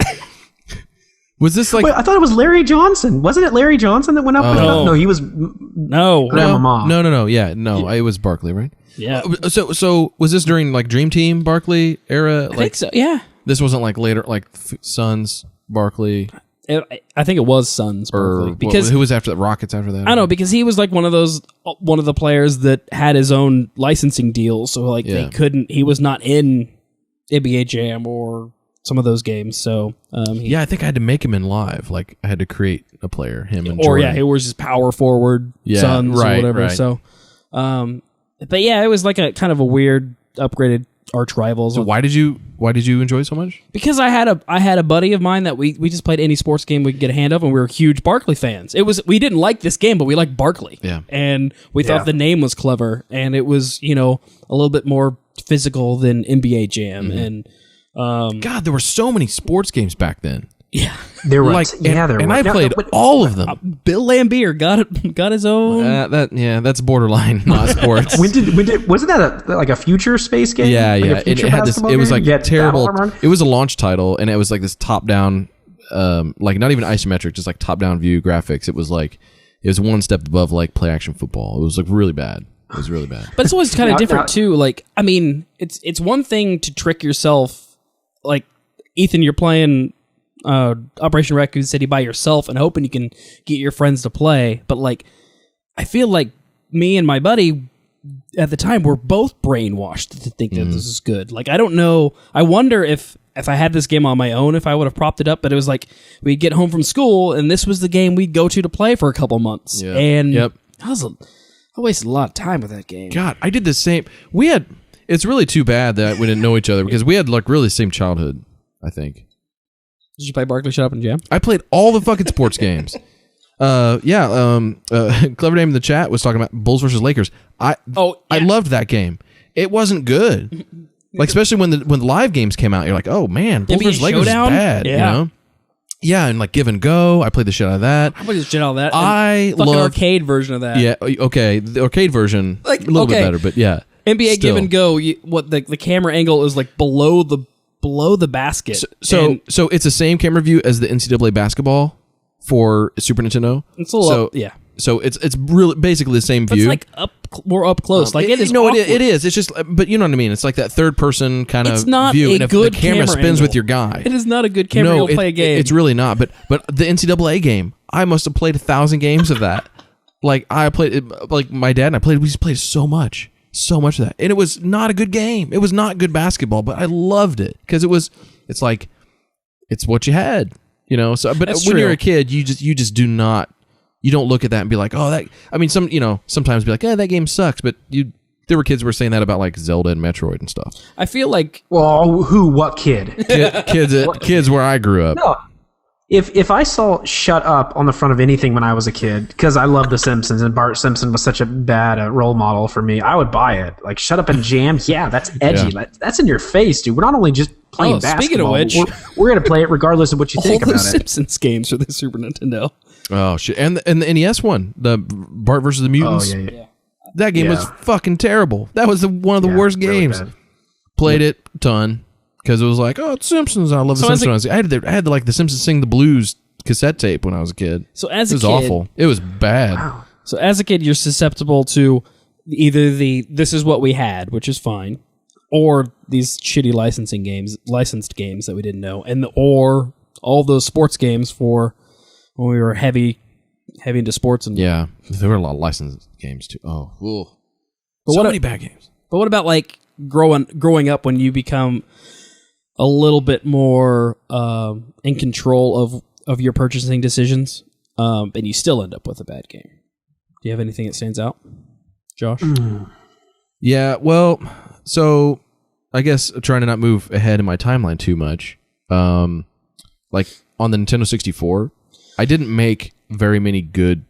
Was this like... Wait, I thought it was Larry Johnson. Wasn't it Larry Johnson that went up? No, he was... No. No. Yeah, no. It was Barkley, right? Yeah. So was this during like Dream Team Barkley era? I think so, yeah. This wasn't like later, like Suns Barkley? I think it was Suns Barkley. Because who was after the Rockets after that? I don't know, because he was like one of the players that had his own licensing deals, so like he was not in NBA Jam or some of those games, so I think I had to make him in live. Like I had to create a player, him and Jordan. He was just power forward Suns or whatever. Right. So, but yeah, it was like a kind of a weird upgraded arch rivals. So why did you enjoy it so much? Because I had a buddy of mine that we just played any sports game we could get a hand of, and we were huge Barkley fans. We didn't like this game, but we liked Barkley. Yeah, and we thought the name was clever, and it was a little bit more physical than NBA Jam and. God, there were so many sports games back then. Yeah, there was. And I played all of them. Bill Lambier got his own. That's borderline, not sports. Wasn't that like a future space game? Yeah. Like it had this. It was like terrible. It was a launch title, and it was like this top down, like not even isometric, just like top down view graphics. It was one step above like play action football. It was like really bad. It was really bad. But it's always kind of different too. Like, I mean, it's one thing to trick yourself. Like, Ethan, you're playing Operation Raccoon City by yourself and hoping you can get your friends to play. But, like, I feel like me and my buddy at the time were both brainwashed to think that this is good. Like, I don't know. I wonder if I had this game on my own, if I would have propped it up. But it was like, we'd get home from school, and this was the game we'd go to play for a couple months. Yeah. And I wasted a lot of time with that game. God, I did the same. It's really too bad that we didn't know each other because we had like really the same childhood, I think. Did you play Barkley Shut Up and Jam? I played all the fucking sports games. Clever Name in the chat was talking about Bulls versus Lakers. I loved that game. It wasn't good. Like especially when the live games came out, you're like, oh man, Bulls versus Lakers is bad. Yeah. You know? Yeah, and like Give and Go, I played the shit out of that. I played the shit out of that. I love the arcade version of that. Yeah, okay, the arcade version, like a little bit better, but yeah. NBA still. Give and Go, the camera angle is like below the basket. So it's the same camera view as the NCAA basketball for Super Nintendo. It's a little So it's really basically the same view. It's like more up close. Like it is. No, it is. It's just, but you know what I mean. It's like that third person kind of view. And if the camera spins angle. with your guy, it is not a good camera angle play a game. It's really not. But the NCAA game, I must have played 1,000 games of that. Like I played, like my dad and I played. We just played so much of that, and it was not a good game. It was not good basketball, but I loved it because it's like it's what you had, you know. So, but when you're a kid, you just do not. You don't look at that and be like, oh, that. I mean, sometimes be like, that game sucks, but you there were kids who were saying that about like Zelda and Metroid and stuff. I feel like Well, what kid? Kids where I grew up. No. If I saw "Shut Up" on the front of anything when I was a kid, because I love The Simpsons and Bart Simpson was such a bad role model for me, I would buy it. Like "Shut Up and Jam," yeah, that's edgy. Yeah. That's in your face, dude. We're not only just playing basketball. Speaking of which, we're gonna play it regardless of what you think all about the it. Simpsons games for the Super Nintendo. Oh shit! And the NES one, the Bart versus the Mutants. Oh yeah. That game was fucking terrible. That was one of the worst really games. bad. Played it a ton because it was like, oh, it's Simpsons. I love the Simpsons. I had like the Simpsons Sing the Blues cassette tape when I was a kid. So as it a was kid, awful. It was bad. Wow. So as a kid, you're susceptible to either this is what we had, which is fine, or these shitty licensed games that we didn't know, or all those sports games for when we were heavy into sports. And Yeah, there were a lot of licensed games too. Oh, ugh. But So many bad games. But what about like growing up when you become a little bit more in control of your purchasing decisions, and you still end up with a bad game? Do you have anything that stands out, Josh? Yeah, well, so I guess trying to not move ahead in my timeline too much. Like on the Nintendo 64, I didn't make very many good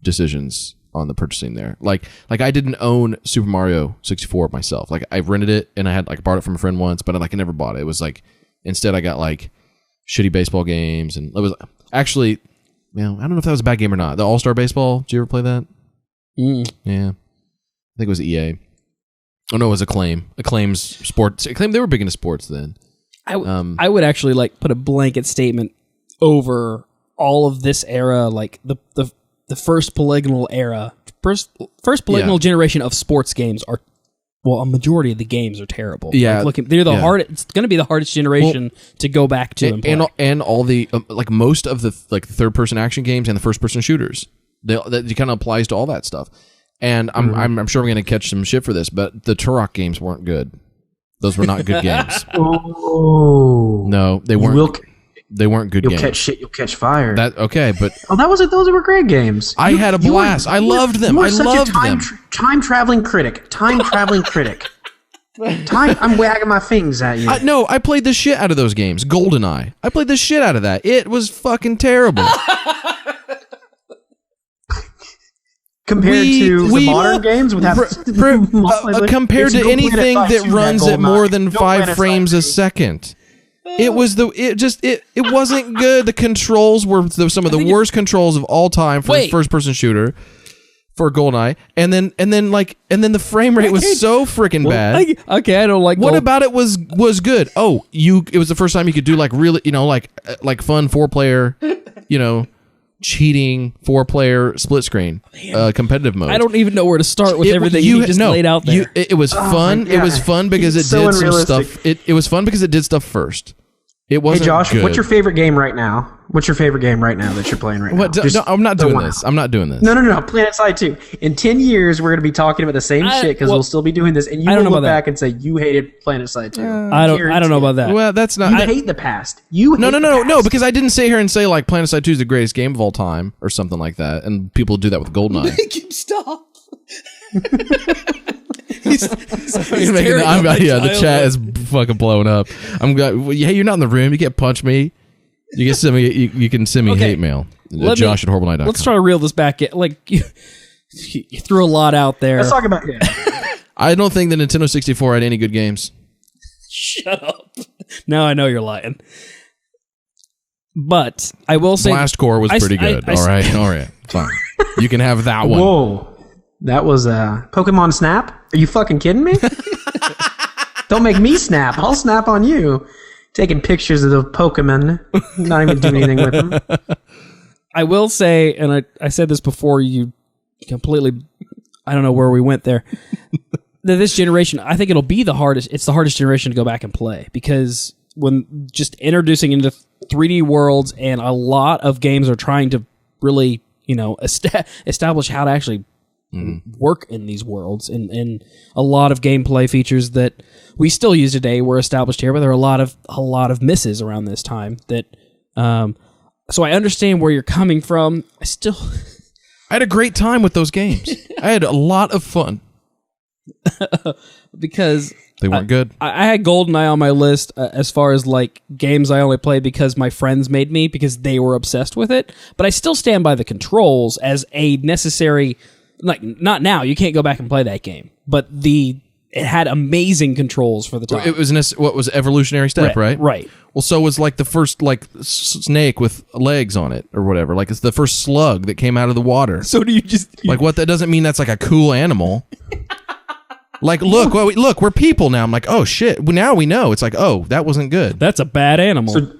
decisions on the purchasing there. Like I didn't own Super Mario 64 myself. Like I rented it and I had like borrowed it from a friend once, but I never bought it. It was like instead I got like shitty baseball games, and it was actually, I don't know if that was a bad game or not. The All-Star Baseball, did you ever play that? Yeah. I think it was EA. Oh no, it was Acclaim's sports. Acclaim, they were big into sports then. I would actually like put a blanket statement over all of this era, like the first polygonal era, first polygonal generation of sports games are, well, a majority of the games are terrible. Yeah, like, they're the hardest. It's going to be the hardest generation to go back to and play. And all the like most of the like third person action games and the first person shooters, that kind of applies to all that stuff. And I'm sure I'm going to catch some shit for this, but the Turok games weren't good. Those were not good games. Oh no, they weren't. They weren't good games. You'll catch shit. You'll catch fire. Okay, but those were great games. I had a blast. I loved them. I loved them. Time traveling critic. I'm wagging my fingers at you. No, I played the shit out of those games. GoldenEye. I played the shit out of that. It was fucking terrible. Compared to the modern games, compared to anything that runs at more than 5 frames a second. It wasn't good. The controls were some of the worst controls of all time for a first-person shooter for GoldenEye, and then the frame rate was so freaking bad. I don't like. What about it was good? Oh, it was the first time you could do like really, like fun 4-player, cheating 4-player split screen competitive mode. I don't even know where to start with everything you just laid out there. It was fun. It was fun because it did some stuff. It was fun because it did stuff first. It wasn't. Hey Josh, good. what's your favorite game right now? What's your favorite game right now that you're playing right now? No, I'm not doing this. I'm not doing this. No. Planet Side 2. In 10 years, we're going to be talking about the same shit because we'll still be doing this, and you will look back and say you hated Planet Side 2. I don't know about that. Well, that's not. You hate the past. No, because I didn't sit here and say like Planet Side 2 is the greatest game of all time or something like that, and people do that with GoldenEye. Make him stop. The chat is fucking blowing up. Hey, you're not in the room. You can't punch me. You can send me. You can send me hate mail. Josh at horriblenight.com. Let's try to reel this back. Like you threw a lot out there. Let's talk about I don't think the Nintendo 64 had any good games. Shut up. Now I know you're lying. But I will say Blast Core was pretty good. All right, fine. You can have that one. Whoa. That was Pokemon Snap? Are you fucking kidding me? Don't make me snap. I'll snap on you. Taking pictures of the Pokemon. Not even doing anything with them. I will say, and I said this before you completely, I don't know where we went there. This generation, I think it'll be the hardest. It's the hardest generation to go back and play because when just introducing into 3D worlds, and a lot of games are trying to really, establish how to actually work in these worlds, and a lot of gameplay features that we still use today were established here, but there are a lot of misses around this time that so I understand where you're coming from. I had a great time with those games. I had a lot of fun. because They weren't good. I had GoldenEye on my list as far as like games I only played because my friends made me because they were obsessed with it. But I still stand by the controls as a necessary. Like not now, you can't go back and play that game. But it had amazing controls for the time. It was what was evolutionary step, right? Right. Well, so was like the first like snake with legs on it or whatever. Like it's the first slug that came out of the water. So do you just Like what? That doesn't mean that's like a cool animal. Like, look, we're people now. I'm like, oh shit. Now we know. It's like, oh, that wasn't good. That's a bad animal.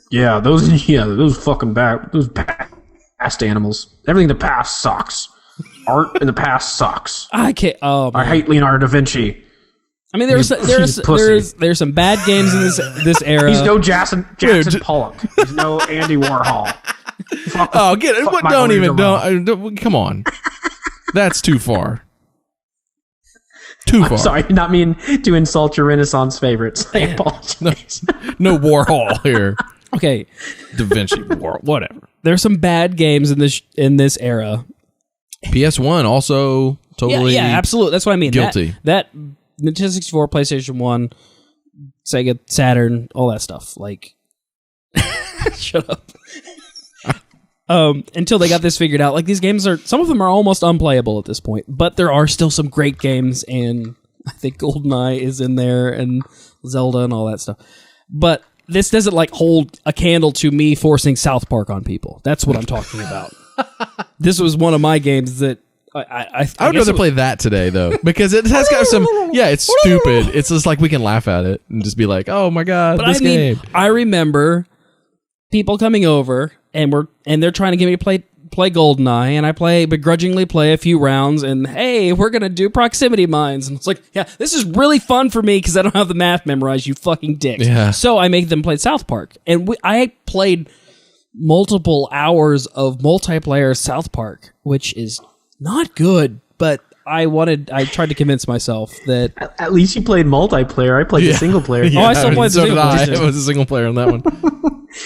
Yeah, those fucking those past animals. Everything in the past sucks. Art in the past sucks. I can't. Oh, I hate Leonardo da Vinci. I mean, there's some bad games in this era. He's no Jackson Pollock. He's no Andy Warhol. Get it. Don't. Come on. That's too far. Too far. I'm sorry, not mean to insult your Renaissance favorites. I apologize. No Warhol here. Okay, Da Vinci, Warhol, whatever. there's some bad games in this era. PS1 also totally. Yeah, absolutely. That's what I mean. Guilty. That Nintendo 64, PlayStation 1, Sega, Saturn, all that stuff. Like, shut up. Until they got this figured out, like these games some of them are almost unplayable at this point, but there are still some great games, and I think GoldenEye is in there, and Zelda and all that stuff. But this doesn't like hold a candle to me forcing South Park on people. That's what I'm talking about. This was one of my games that I would rather play that today though, because it has got some. Yeah, it's stupid. It's just like we can laugh at it and just be like, "Oh my god, but this game." I remember people coming over and they're trying to get me to play GoldenEye, and I begrudgingly play a few rounds, and hey, we're gonna do proximity mines, and it's like, yeah, this is really fun for me because I don't have the math memorized, you fucking dicks. Yeah. So I make them play South Park, and I played multiple hours of multiplayer South Park, which is not good, but I tried to convince myself that At least you played multiplayer. I played the single player. Oh, I still played the single player. It was a single player on that one.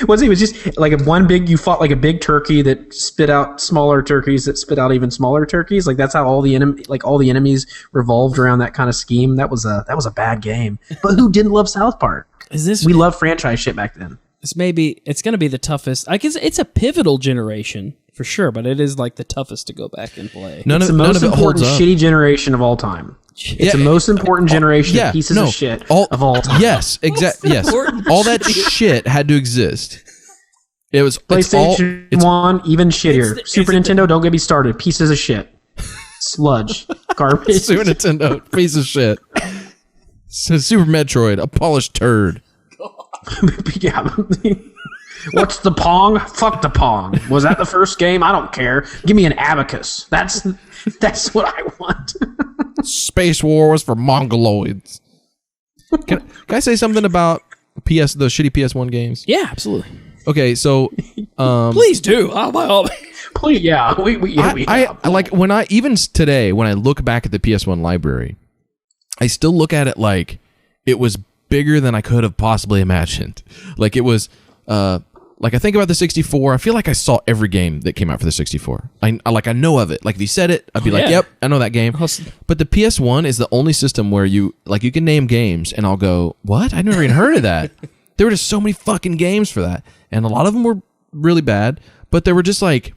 It was just like you fought like a big turkey that spit out smaller turkeys that spit out even smaller turkeys. Like that's how all the enemies revolved around that kind of scheme. That was a bad game. But who didn't love South Park? We loved franchise shit back then. it's going to be the toughest. I guess it's a pivotal generation for sure, but it is like the toughest to go back and play. It's the most important shitty generation of all time. It's the most important generation of pieces of shit of all time. Yes, exactly. Yes, all that shit had to exist. It was PlayStation 1, even shittier. Super Nintendo, don't get me started. Pieces of shit. Sludge. Garbage. Super Nintendo, piece of shit. Super Metroid, a polished turd. Yeah. What's the Pong? Fuck the Pong. Was that the first game? I don't care. Give me an abacus. That's what I want. Space Wars for Mongoloids. Can I say something about the shitty PS1 games? Yeah, absolutely. Okay, so please do. By all means. Please, yeah. I like even today when I look back at the PS1 library, I still look at it like it was bigger than I could have possibly imagined. Like it was like I think about the 64, I feel like I saw every game that came out for the 64. I know of it. Like if you said it, I'd be like, yep, I know that game. But the PS1 is the only system where you can name games and I'll go, what? I never even heard of that. There were just so many fucking games for that. And a lot of them were really bad, but they were just like,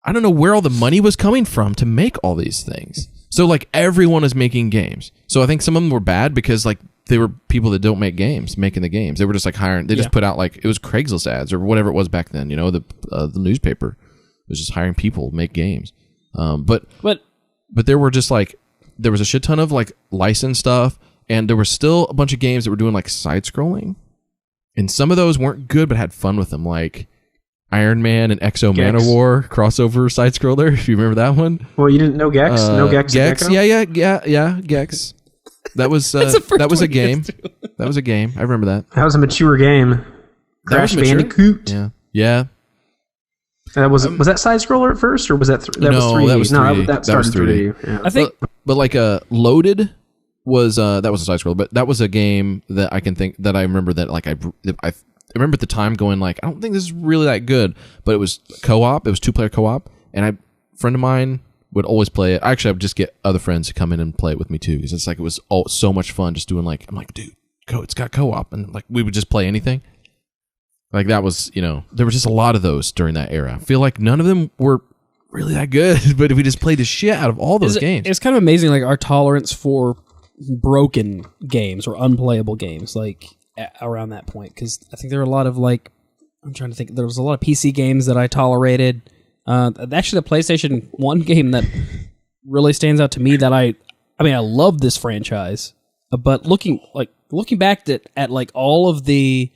I don't know where all the money was coming from to make all these things. So like everyone is making games. So I think some of them were bad because like they were people that don't make games making the games. They were just like hiring. They just put out like it was Craigslist ads or whatever it was back then. You know, the newspaper was just hiring people to make games. But there were just like there was a shit ton of like licensed stuff, and there were still a bunch of games that were doing like side scrolling, and some of those weren't good but had fun with them, like Iron Man and Exo Manowar crossover side scroller. If you remember that one. Well, you didn't know Gex? No Gex? Gex? Yeah, Gex. That was a game. That was a game. I remember that. That was a mature game. Crash Bandicoot. Yeah. Was that side scroller at first, or was that was 3D? That was 3D. That started 3D. Yeah. I think, but like Loaded was that was a side scroller, but that was a game that I can think that I remember that like I remember at the time going like I don't think this is really that good, but it was co-op. It was 2-player co-op, and a friend of mine would always play it. Actually, I would just get other friends to come in and play it with me too, because it's like it was so much fun just doing like, I'm like, dude, it's got co-op, and like we would just play anything. Like that was, there was just a lot of those during that era. I feel like none of them were really that good, but we just played the shit out of all those games. It's kind of amazing, like our tolerance for broken games or unplayable games, like around that point, because I think there are a lot of like, I'm trying to think, there was a lot of PC games that I tolerated. Actually, the PlayStation 1 game that really stands out to me that I love this franchise, but looking back at like all of the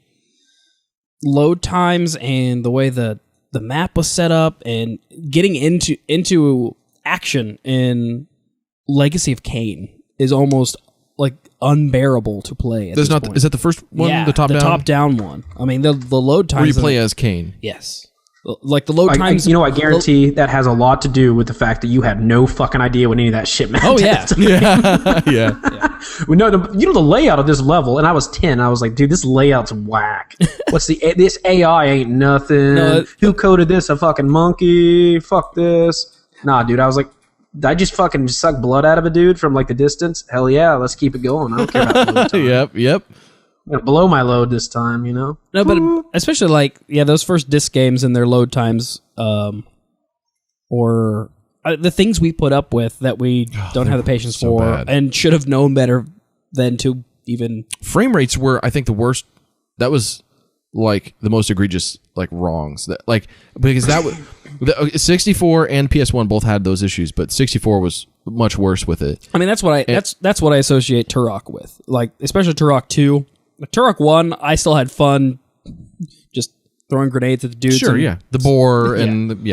load times and the way the map was set up and getting into action in Legacy of Kain is almost like unbearable to play. Is that the first one? Yeah, the top down one. I mean, the load times. Where you play as Kain. Yes. Like the load times. I guarantee that has a lot to do with the fact that you had no fucking idea what any of that shit meant. Oh yeah, yeah. Well, no, the layout of this level, and I was 10. I was like, dude, this layout's whack. This AI ain't nothing. Who coded this? A fucking monkey? Fuck this. Nah, dude. I was like, I just fucking suck blood out of a dude from like the distance. Hell yeah, let's keep it going. I don't care about the load time. Yep. I'm gonna blow my load this time, No, but especially like those first disc games and their load times, or the things we put up with that we don't have the patience for, bad. And should have known better than to even. Frame rates were, I think, the worst. That was like the most egregious like wrongs that because that was the 64 and PS1 both had those issues, but 64 was much worse with it. I mean, that's what I associate Turok with, like especially Turok 2. Turok 1, I still had fun just throwing grenades at the dudes. Sure, yeah. The boar and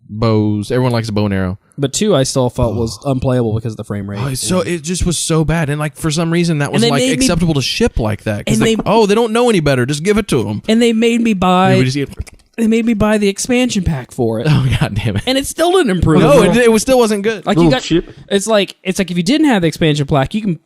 bows. Everyone likes a bow and arrow. But 2 I still felt was unplayable because of the frame rate. It just was so bad. And like for some reason that was like acceptable to ship like that. Because they don't know any better. Just give it to them. And they made me buy the expansion pack for it. Oh god damn it. And it still didn't improve. No, it still wasn't good. Like it's like if you didn't have the expansion pack, you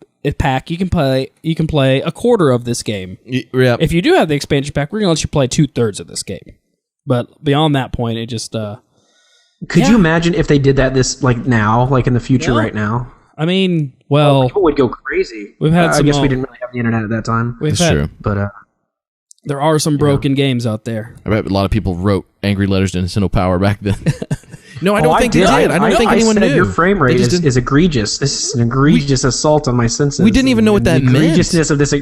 can play a quarter of this game. Yeah. If you do have the expansion pack, we're gonna let you play 2/3 of this game. But beyond that point, it just Could you imagine if they did that now, like in the future right now? I mean, well, people would go crazy. We've had I guess we didn't really have the internet at that time. That's true. But there are some broken games out there. I bet a lot of people wrote angry letters to Nintendo Power back then. No, I don't think they did. I don't think anyone knew. Your frame rate is egregious. This is an egregious assault on my senses. We didn't even know what that meant. The egregiousness of this.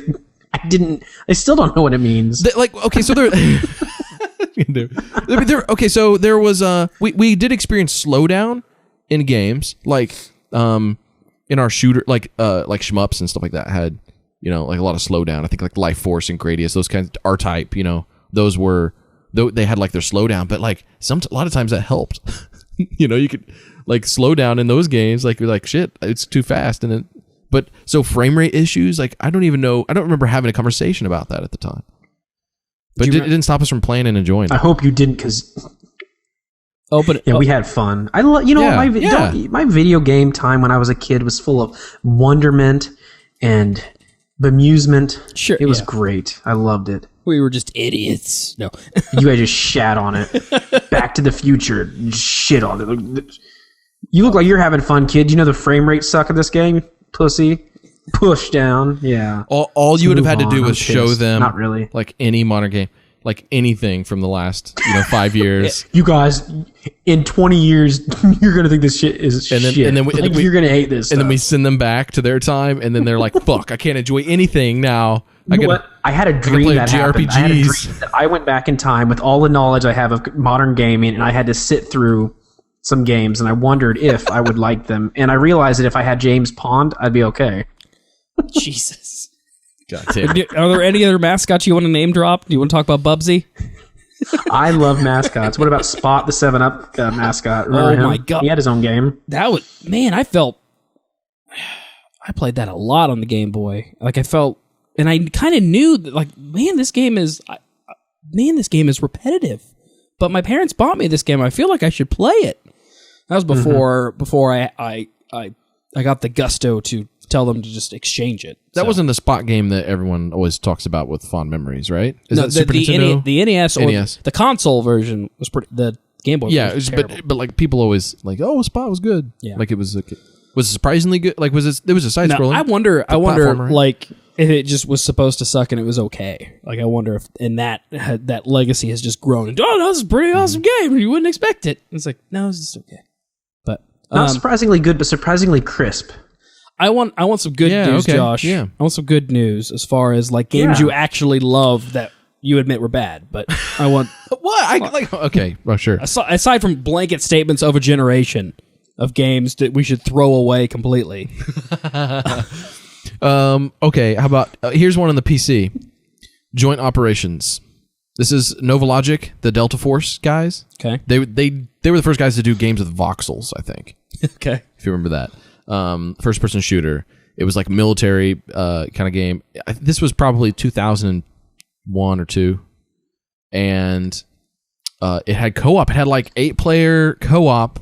I still don't know what it means. So there. So there was we did experience slowdown in games like in our shooter like shmups and stuff like that had like a lot of slowdown. I think like Life Force and Gradius, those kinds of R-Type, those were they had like their slowdown, but like a lot of times that helped. You could like slow down in those games, like you're like shit, it's too fast, and then so frame rate issues, like I don't remember having a conversation about that at the time. But it didn't stop us from playing and enjoying it. I hope you didn't, because we had fun. My video game time when I was a kid was full of wonderment and bemusement. Sure, it was great. I loved it. We were just idiots. No, you guys just shat on it. Back to the Future, shit on it. You look like you're having fun, kid. You know the frame rate suck of this game, pussy. Push down, yeah. All you would have had to do was show them, not really, like any modern game, like anything from the last 5 years. You guys, in 20 years, you're gonna think this shit is shit. And then you're gonna hate this. And then we send them back to their time, and then they're like, "Fuck, I can't enjoy anything now." I had a dream that happened. I had a dream that I went back in time with all the knowledge I have of modern gaming, and I had to sit through some games, and I wondered if I would like them. And I realized that if I had James Pond, I'd be okay. Jesus. God damn. Are there any other mascots you want to name drop? Do you want to talk about Bubsy? I love mascots. What about Spot, the 7-Up mascot? Remember him? My God. He had his own game. I played that a lot on the Game Boy. Like I felt, and I kind of knew that, like, this game is repetitive. But my parents bought me this game. I feel like I should play it. That was before I got the gusto to tell them to just exchange it. That wasn't the Spot game that everyone always talks about with fond memories, right? Is that Super Nintendo? The NES or NES. the console version was pretty. The Game Boy. Yeah, was terrible. but like people always like, oh, Spot was good. Yeah. Like it was surprisingly good. Like it was a side scrolling. I wonder platformer. like if it just was supposed to suck and it was okay. Like I wonder if that legacy has just grown. And, oh, that's a pretty awesome game. You wouldn't expect it. It's like, no, it's just okay. But not surprisingly good, but surprisingly crisp. I want some good news, okay. Josh. Yeah. I want some good news as far as like games you actually love that you admit were bad. But I want what? Okay, well, sure. aside from blanket statements of a generation of games that we should throw away completely. Okay, how about here's one on the PC. Joint Operations. This is Novalogic, the Delta Force guys. Okay. They were the first guys to do games with voxels, I think. Okay. If you remember that. First person shooter. It was like military kind of game. This was probably 2001 or 2. And it had co-op. It had like 8-player co-op.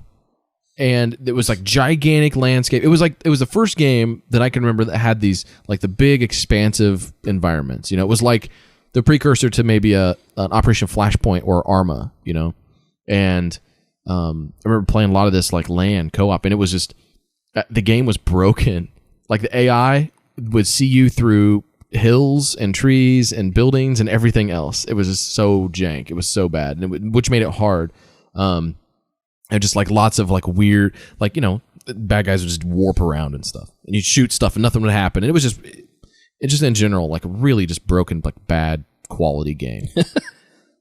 And it was like gigantic landscape. It was the first game that I can remember that had these like the big expansive environments. You know, it was like the precursor to maybe an Operation Flashpoint or Arma. You know, and I remember playing a lot of this like LAN co-op, and it was just the game was broken. Like the AI would see you through hills and trees and buildings and everything else. It was just so jank. It was so bad, and which made it hard. And just like lots of like weird, like, you know, bad guys would just warp around and stuff, and you'd shoot stuff and nothing would happen. And it just in general, like really just broken, like bad quality game.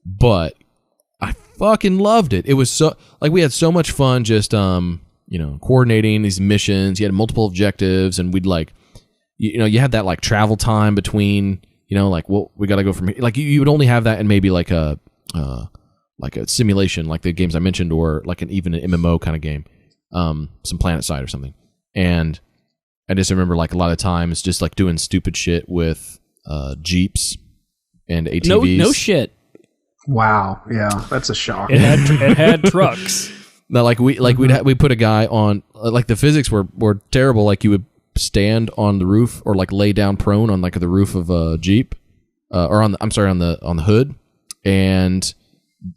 But I fucking loved it. It was so like we had so much fun just you know, coordinating these missions. You had multiple objectives, and we'd like you know, you had that like travel time between, you know, like, well, we got to go from here. Like you would only have that in maybe like a simulation, like the games I mentioned, or like even an MMO kind of game, some Planet Side or something. And I just remember like a lot of times just like doing stupid shit with Jeeps and ATVs. No shit. Wow, yeah, that's a shock. It had trucks. Now, like we put a guy on, like the physics were terrible. Like you would stand on the roof or like lay down prone on like the roof of a Jeep, or on the hood, and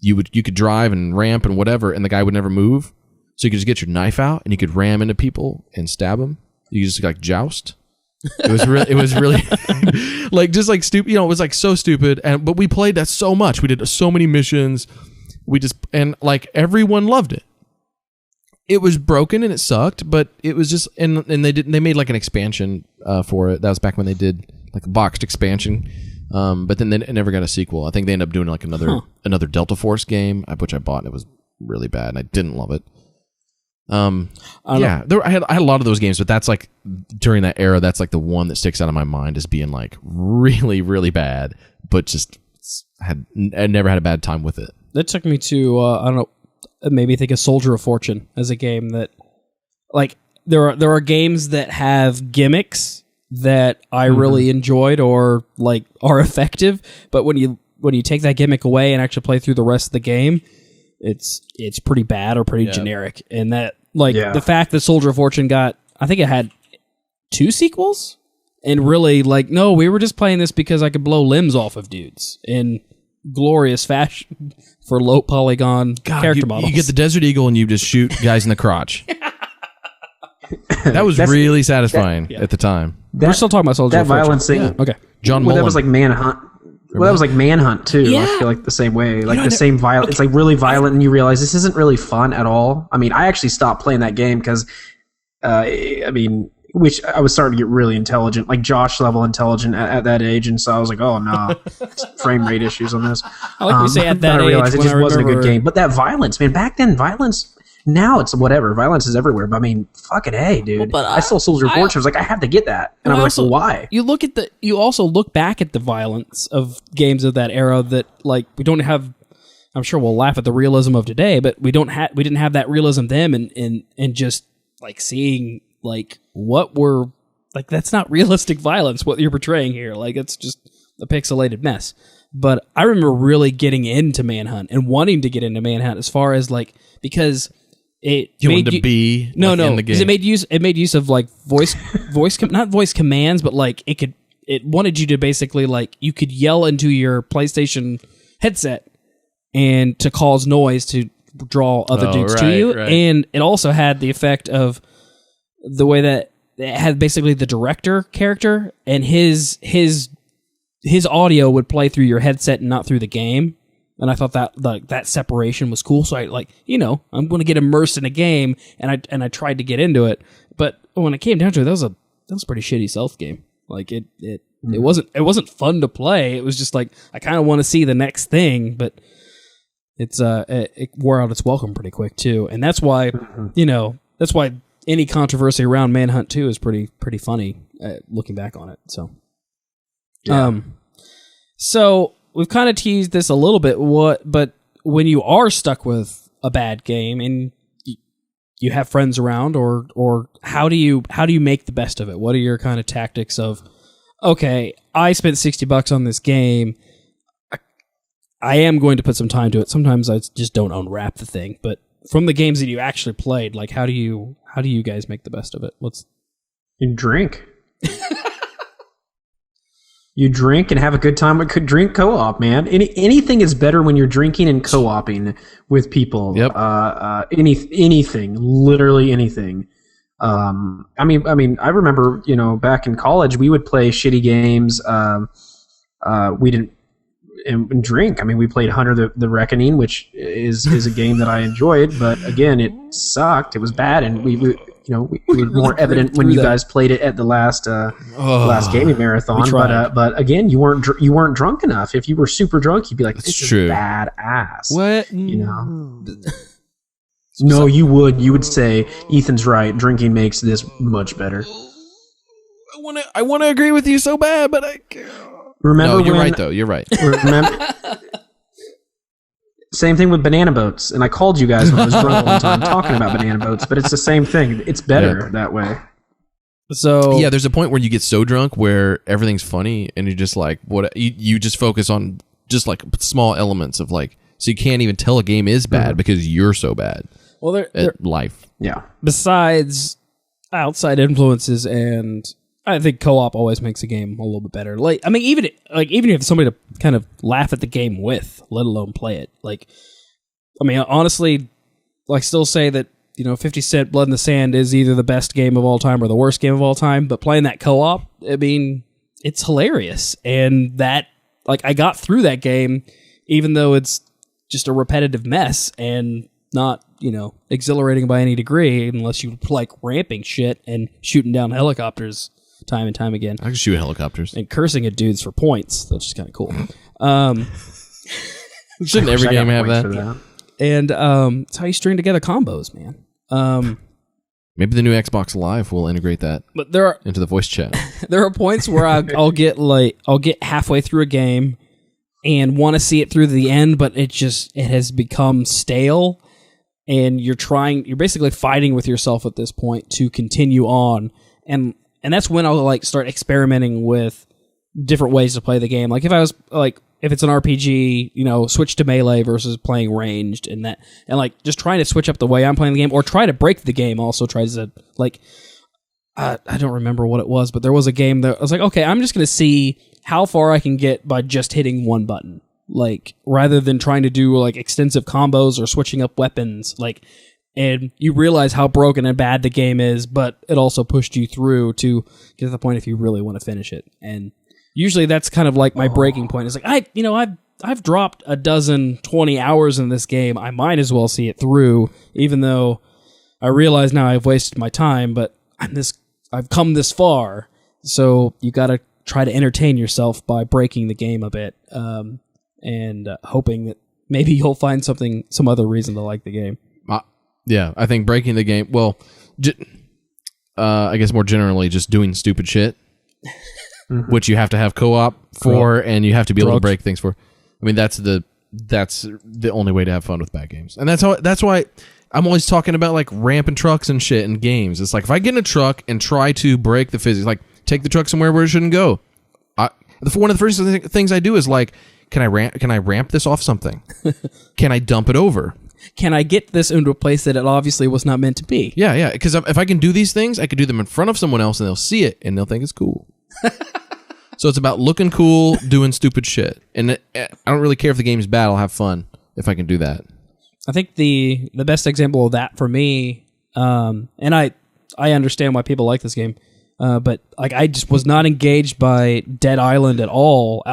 you could drive and ramp and whatever, and the guy would never move. So you could just get your knife out and you could ram into people and stab them. You just like joust. It was really like just like stupid. You know, it was like so stupid. But we played that so much. We did so many missions. And like everyone loved it. It was broken and it sucked, but it was just and they made like an expansion for it. That was back when they did like a boxed expansion. But then they never got a sequel. I think they ended up doing like another Delta Force game, which I bought, and it was really bad, and I didn't love it. I had a lot of those games, but that's like during that era, that's like the one that sticks out of my mind as being like really, really bad, but just I never had a bad time with it. That took me to I don't know, maybe think of Soldier of Fortune as a game that, like, there are games that have gimmicks that I really enjoyed or like are effective, but when you take that gimmick away and actually play through the rest of the game, it's pretty bad or pretty generic. And that the fact that Soldier of Fortune got, I think it had 2 sequels, and really like, no, we were just playing this because I could blow limbs off of dudes in glorious fashion for low polygon character models. You get the Desert Eagle and you just shoot guys in the crotch. That was really satisfying at the time. We're still talking about Soldier of Fortune. That violence thing. Yeah. Okay. John Mullen. That was like Manhunt. Well, that was like Manhunt too. Yeah. I feel like the same way, like the same violence. It's like really violent, and you realize this isn't really fun at all. I mean, I actually stopped playing that game because, which I was starting to get really intelligent, like Josh level intelligent at that age, and so I was like, oh nah, frame rate issues on this. I like you say at that I realized age, it just wasn't a good game. But that violence, man, back then violence. Now it's whatever. Violence is everywhere. But I mean, fucking hey, dude. Well, I saw Soldier of Fortune. I was like, I have to get that. And I'm like, well, why? You also look back at the violence of games of that era that, like, we don't have. I'm sure we'll laugh at the realism of today, but we didn't have that realism then, and just like seeing like what we're like, that's not realistic violence. What you're portraying here, like, it's just a pixelated mess. But I remember really getting into Manhunt and wanting to get into Manhunt as far as like, because it wanted to be in the game. It made use of like not voice commands, but like it wanted you to basically like, you could yell into your PlayStation headset and to cause noise to draw other dudes to right, you. right. And it also had the effect of the way that it had basically the director character, and his audio would play through your headset and not through the game. And I thought that separation was cool. So I I'm going to get immersed in a game, and I tried to get into it. But when it came down to it, that was a pretty shitty stealth game. Like it wasn't fun to play. It was just like I kind of want to see the next thing, but it wore out its welcome pretty quick too. And that's why that's why any controversy around Manhunt 2 is pretty funny looking back on it. So so we've kind of teased this a little bit. But when you are stuck with a bad game and you have friends around, or how do you make the best of it? What are your kind of tactics of, okay, I spent $60 on this game. I am going to put some time to it. Sometimes I just don't unwrap the thing. But from the games that you actually played, like how do you guys make the best of it? You drink. You drink and have a good time. Drink co-op, man. Anything is better when you're drinking and co-oping with people. Yep. Anything, literally anything. I mean, I remember, back in college, we would play shitty games. We didn't and drink. I mean, we played Hunter the Reckoning, which is a game that I enjoyed, but again, it sucked. It was bad, and we were more evident when you guys played it at the last gaming marathon. But again, you weren't drunk enough. If you were super drunk, you'd be like, "This is badass." What? No, you would say Ethan's right. Drinking makes this much better. I want to agree with you so bad, but I can't. Remember? No, you're right though. You're right. Remember. Same thing with banana boats, and I called you guys when I was drunk one time talking about banana boats, but it's the same thing. It's better that way. So yeah, there's a point where you get so drunk where everything's funny, and you're just like, what? You just focus on just like small elements of like, so you can't even tell a game is bad because you're so bad. Well, at life. Yeah. Besides outside influences, and I think co-op always makes a game a little bit better. Like, I mean, even if you have somebody to kind of laugh at the game with, let alone play it. Like, I mean, honestly, like, still say that 50 Cent Blood in the Sand is either the best game of all time or the worst game of all time. But playing that co-op, I mean, it's hilarious, and that I got through that game, even though it's just a repetitive mess and not exhilarating by any degree, unless you like ramping shit and shooting down helicopters time and time again. I can shoot helicopters. And cursing at dudes for points. That's just kind of cool. Shouldn't every game have that? And it's how you string together combos, man. Maybe the new Xbox Live will integrate that into the voice chat. There are points where I'll get halfway through a game and want to see it through to the end, but it has become stale. And you're basically fighting with yourself at this point to continue on. And that's when I'll start experimenting with different ways to play the game. Like if I was if it's an RPG, switch to melee versus playing ranged, and just trying to switch up the way I'm playing the game, or try to break the game. Also tries to I don't remember what it was, but there was a game that I was like, okay, I'm just going to see how far I can get by just hitting one button. Rather than trying to do extensive combos or switching up weapons, and you realize how broken and bad the game is, but it also pushed you through to get to the point if you really want to finish it. And usually that's kind of my breaking point. It's I've dropped 20 hours in this game. I might as well see it through, even though I realize now I've wasted my time, but I've come this far. So you got to try to entertain yourself by breaking the game a bit. And hoping that maybe you'll find some other reason to like the game. Yeah, I think breaking the game, I guess more generally just doing stupid shit, which you have to have co-op for, and you have to be able to break things for. I mean, that's the only way to have fun with bad games. And that's why I'm always talking about ramping trucks and shit in games. It's if I get in a truck and try to break the physics, take the truck somewhere where it shouldn't go. One of the first things I do is can I ramp this off something? Can I dump it over? Can I get this into a place that it obviously was not meant to be? Yeah. Because if I can do these things, I could do them in front of someone else, and they'll see it, and they'll think it's cool. So it's about looking cool, doing stupid shit. And I don't really care if the game's bad. I'll have fun if I can do that. I think the best example of that for me, and I understand why people like this game, but like I just was not engaged by Dead Island at all.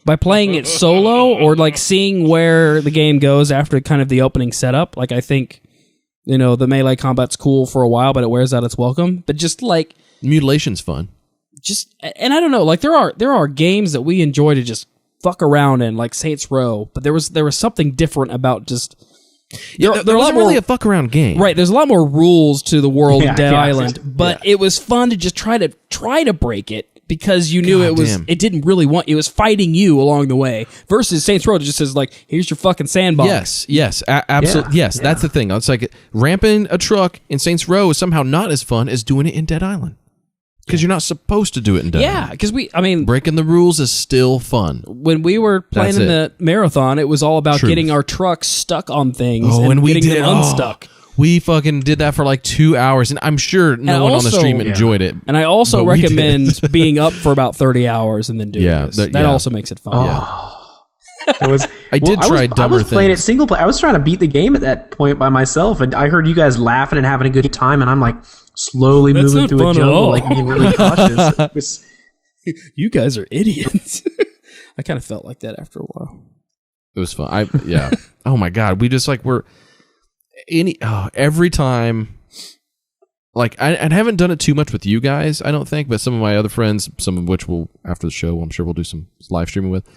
By playing it solo or like seeing where the game goes after kind of the opening setup. Like I think, you know, the melee combat's cool for a while, but it wears out its welcome. But just like Mutilation's fun. And I don't know, like there are games that we enjoy to just fuck around in, like Saints Row, but there was something different about just there wasn't really a fuck around game, right? There's a lot more rules to the world of Dead Island, but it was fun to just try to break it because you knew it didn't really want, it was fighting you along the way. Versus Saints Row just says like, here's your fucking sandbox. Yes, absolutely. Yes, that's the thing. It's like ramping a truck in Saints Row is somehow not as fun as doing it in Dead Island. Because you're not supposed to do it in Dead Island. Yeah, because breaking the rules is still fun. When we were playing in the marathon, it was all about getting our trucks stuck on things and getting them unstuck. We fucking did that for like 2 hours, and I'm sure no one on the stream enjoyed it. And I also recommend being up for about 30 hours and then doing this. That also makes it fun. I was playing it single player. I was trying to beat the game at that point by myself, and I heard you guys laughing and having a good time, and I'm like slowly moving through a jungle, like being really cautious. You guys are idiots. I kind of felt like that after a while. It was fun. Oh my god, we just like every time. Like I haven't done it too much with you guys, I don't think, but some of my other friends, some of which will after the show, I'm sure we'll do some live streaming with.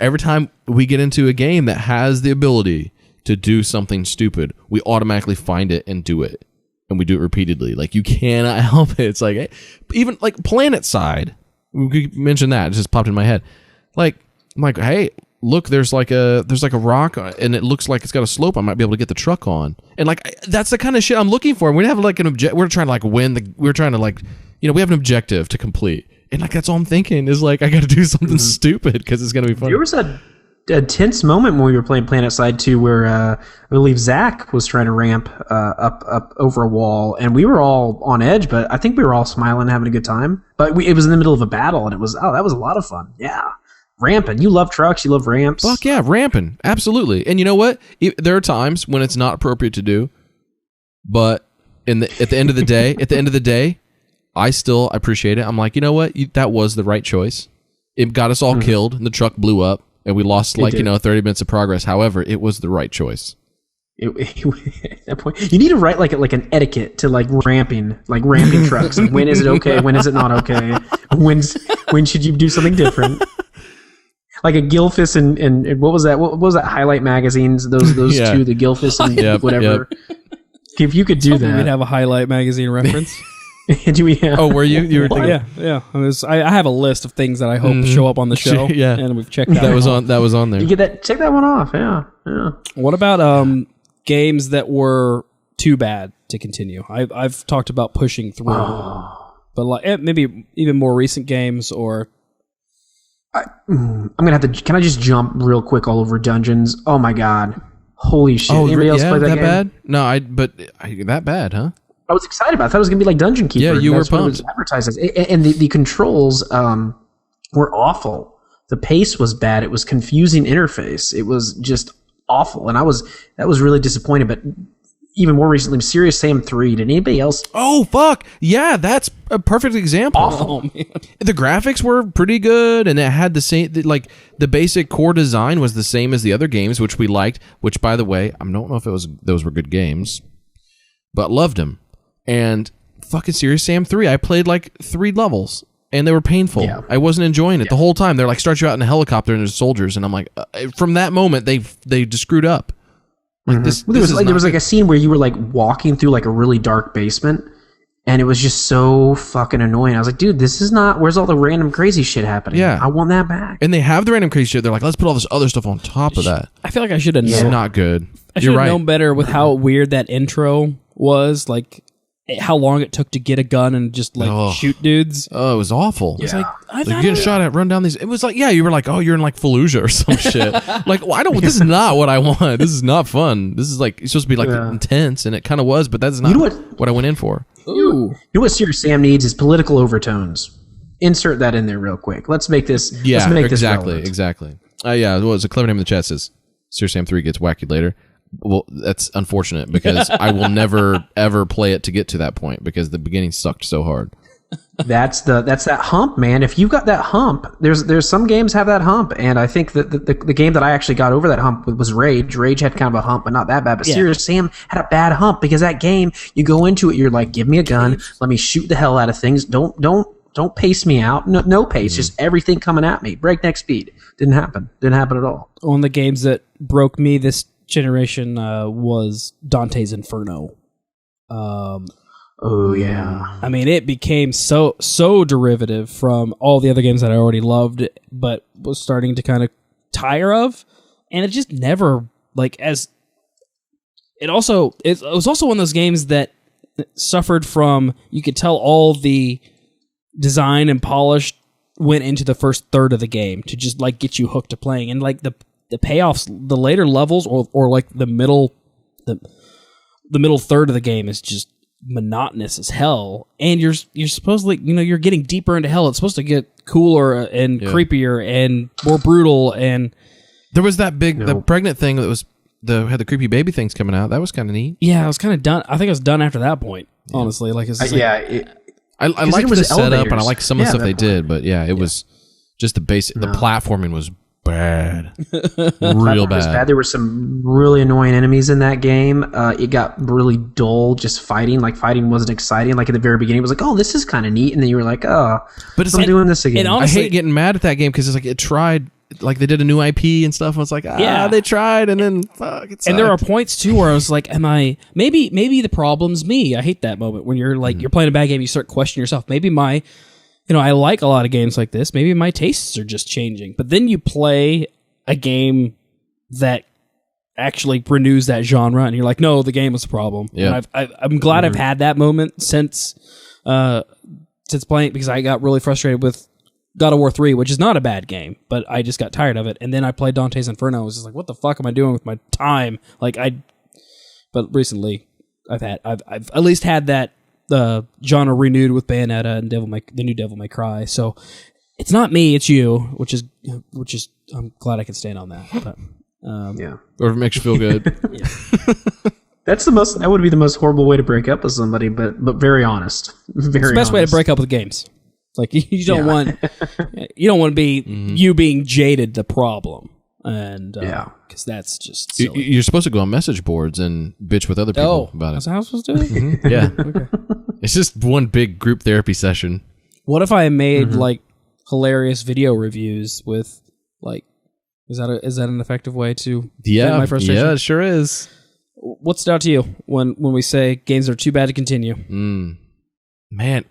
Every time we get into a game that has the ability to do something stupid, we automatically find it and do it, and we do it repeatedly. Like you cannot help it. It's like even like Planet Side. We mentioned that. It just popped in my head. Like I'm like, hey, look, there's like a rock and it looks like it's got a slope. I might be able to get the truck on. And like that's the kind of shit I'm looking for. We have like we're trying to like win we're trying to like, you know, we have an objective to complete. And like that's all I'm thinking is like I got to do something stupid because it's gonna be fun. There was a tense moment when we were playing Planet Side 2 where I believe Zach was trying to ramp up over a wall, and we were all on edge, but I think we were all smiling, having a good time. But it was in the middle of a battle, and that was a lot of fun. Yeah. Ramping. You love trucks. You love ramps. Fuck yeah, ramping. Absolutely. And you know what? There are times when it's not appropriate to do, but at the end of the day, I still appreciate it. I'm like, you know what? That was the right choice. It got us all killed, and the truck blew up, and we lost 30 minutes of progress. However, it was the right choice. At that point, you need to write like an etiquette to like ramping trucks. Like, when is it okay? When is it not okay? When should you do something different? Like a Gilfis and what was that? What was that? Highlight magazines. Those two, the Gilfis and whatever. Yep. If you could do that, we'd have a Highlight magazine reference. Do we have? Oh, were you? You were thinking? Yeah. I have a list of things that I hope show up on the show. Yeah, and we've checked that. That was on there. You get that? Check that one off. Yeah. What about games that were too bad to continue? I've talked about pushing through, but like maybe even more recent games or. I'm gonna have to. Can I just jump real quick all over Dungeons? Oh my god! Holy shit! Anybody else play that game? Bad? No, that bad, huh? I was excited about it. I thought it was going to be like Dungeon Keeper. Yeah, you were pumped. Advertised as. And the controls were awful. The pace was bad. It was confusing interface. It was just awful. And that was really disappointed. But even more recently, Serious Sam 3. Did anybody else? Oh, fuck. Yeah, that's a perfect example. Awful. Oh, man. The graphics were pretty good, and it had the same, like, the basic core design was the same as the other games, which we liked, which, by the way, I don't know if those were good games, but loved them. And fucking Serious Sam 3, I played like 3 levels, and they were painful. Yeah. I wasn't enjoying it the whole time. They're like, start you out in a helicopter and there's soldiers, and I'm like, from that moment, they just screwed up. Like there was like a scene where you were like walking through like a really dark basement, and it was just so fucking annoying. I was like, dude, this is not. Where's all the random crazy shit happening? Yeah, I want that back. And they have the random crazy shit. They're like, let's put all this other stuff on top of that. I feel like I should have known. It's not good. I should have known better with how weird that intro was. Like how long it took to get a gun and just like shoot dudes. Oh, it was awful. It was like you're getting shot at, run down these. It was like, you were like, oh, you're in like Fallujah or some shit. Like, well, this is not what I want. This is not fun. This is like, it's supposed to be like intense, and it kind of was, but that's not what I went in for. Ooh. You know what Serious Sam needs is political overtones. Insert that in there real quick. Let's make this. Yeah, let's make exactly. What was the clever name of the chat says? Serious Sam 3 gets wacky later. Well, that's unfortunate because I will never ever play it to get to that point because the beginning sucked so hard. That's that hump, man. If you've got that hump, there's some games have that hump, and I think that the game that I actually got over that hump was Rage. Rage had kind of a hump, but not that bad. But Serious Sam had a bad hump because that game, you go into it, you're like, give me a gun, let me shoot the hell out of things. Don't pace me out. No pace, just everything coming at me. Breakneck speed. Didn't happen at all. One of the games that broke me this generation was Dante's Inferno. Oh yeah. I mean, it became so derivative from all the other games that I already loved, but was starting to kind of tire of, and it just never like as. It was also one of those games that suffered from. You could tell all the design and polish went into the first third of the game to just like get you hooked to playing, and like the payoffs, the later levels or like the middle third of the game is just monotonous as hell, and you're supposedly you're getting deeper into hell. It's supposed to get cooler and creepier and more brutal, and there was that the pregnant thing that was had the creepy baby things coming out. That was kind of neat. Yeah, I was kind of done. I think I was done after that point. Honestly, like it's I liked the setup and I liked some of the stuff they did, but it was just the basic. The platforming was bad, real bad. There were some really annoying enemies in that game. It got really dull just fighting. Like fighting wasn't exciting. Like at the very beginning, it was like, oh, this is kind of neat, and then you were like, oh, but I'm doing this again. Honestly, I hate getting mad at that game because it's like it tried. Like they did a new IP and stuff. And it's like, they tried, and then fuck. It sucked. And there are points too where I was like, maybe the problem's me. I hate that moment when you're like you're playing a bad game, you start questioning yourself. Maybe I like a lot of games like this. Maybe my tastes are just changing. But then you play a game that actually renews that genre, and you're like, no, the game was the problem. Yeah. And I'm glad I've had that moment since playing it, because I got really frustrated with God of War 3, which is not a bad game, but I just got tired of it. And then I played Dante's Inferno. I was just like, what the fuck am I doing with my time? But recently I've at least had that genre renewed with Bayonetta and the new Devil May Cry. So it's not me, it's you, which is I'm glad I can stand on that. But, or if it makes you feel good. That would be the most horrible way to break up with somebody, but very honest. It's the best way to break up with games. Like you don't want to be you being jaded the problem, and because that's just silly. You're supposed to go on message boards and bitch with other people about it. That's how I'm supposed to do it. Yeah, okay. It's just one big group therapy session. What if I made like hilarious video reviews with like is that an effective way to vent my frustration? Yeah, it sure is. What stood out to you when we say games are too bad to continue? Man,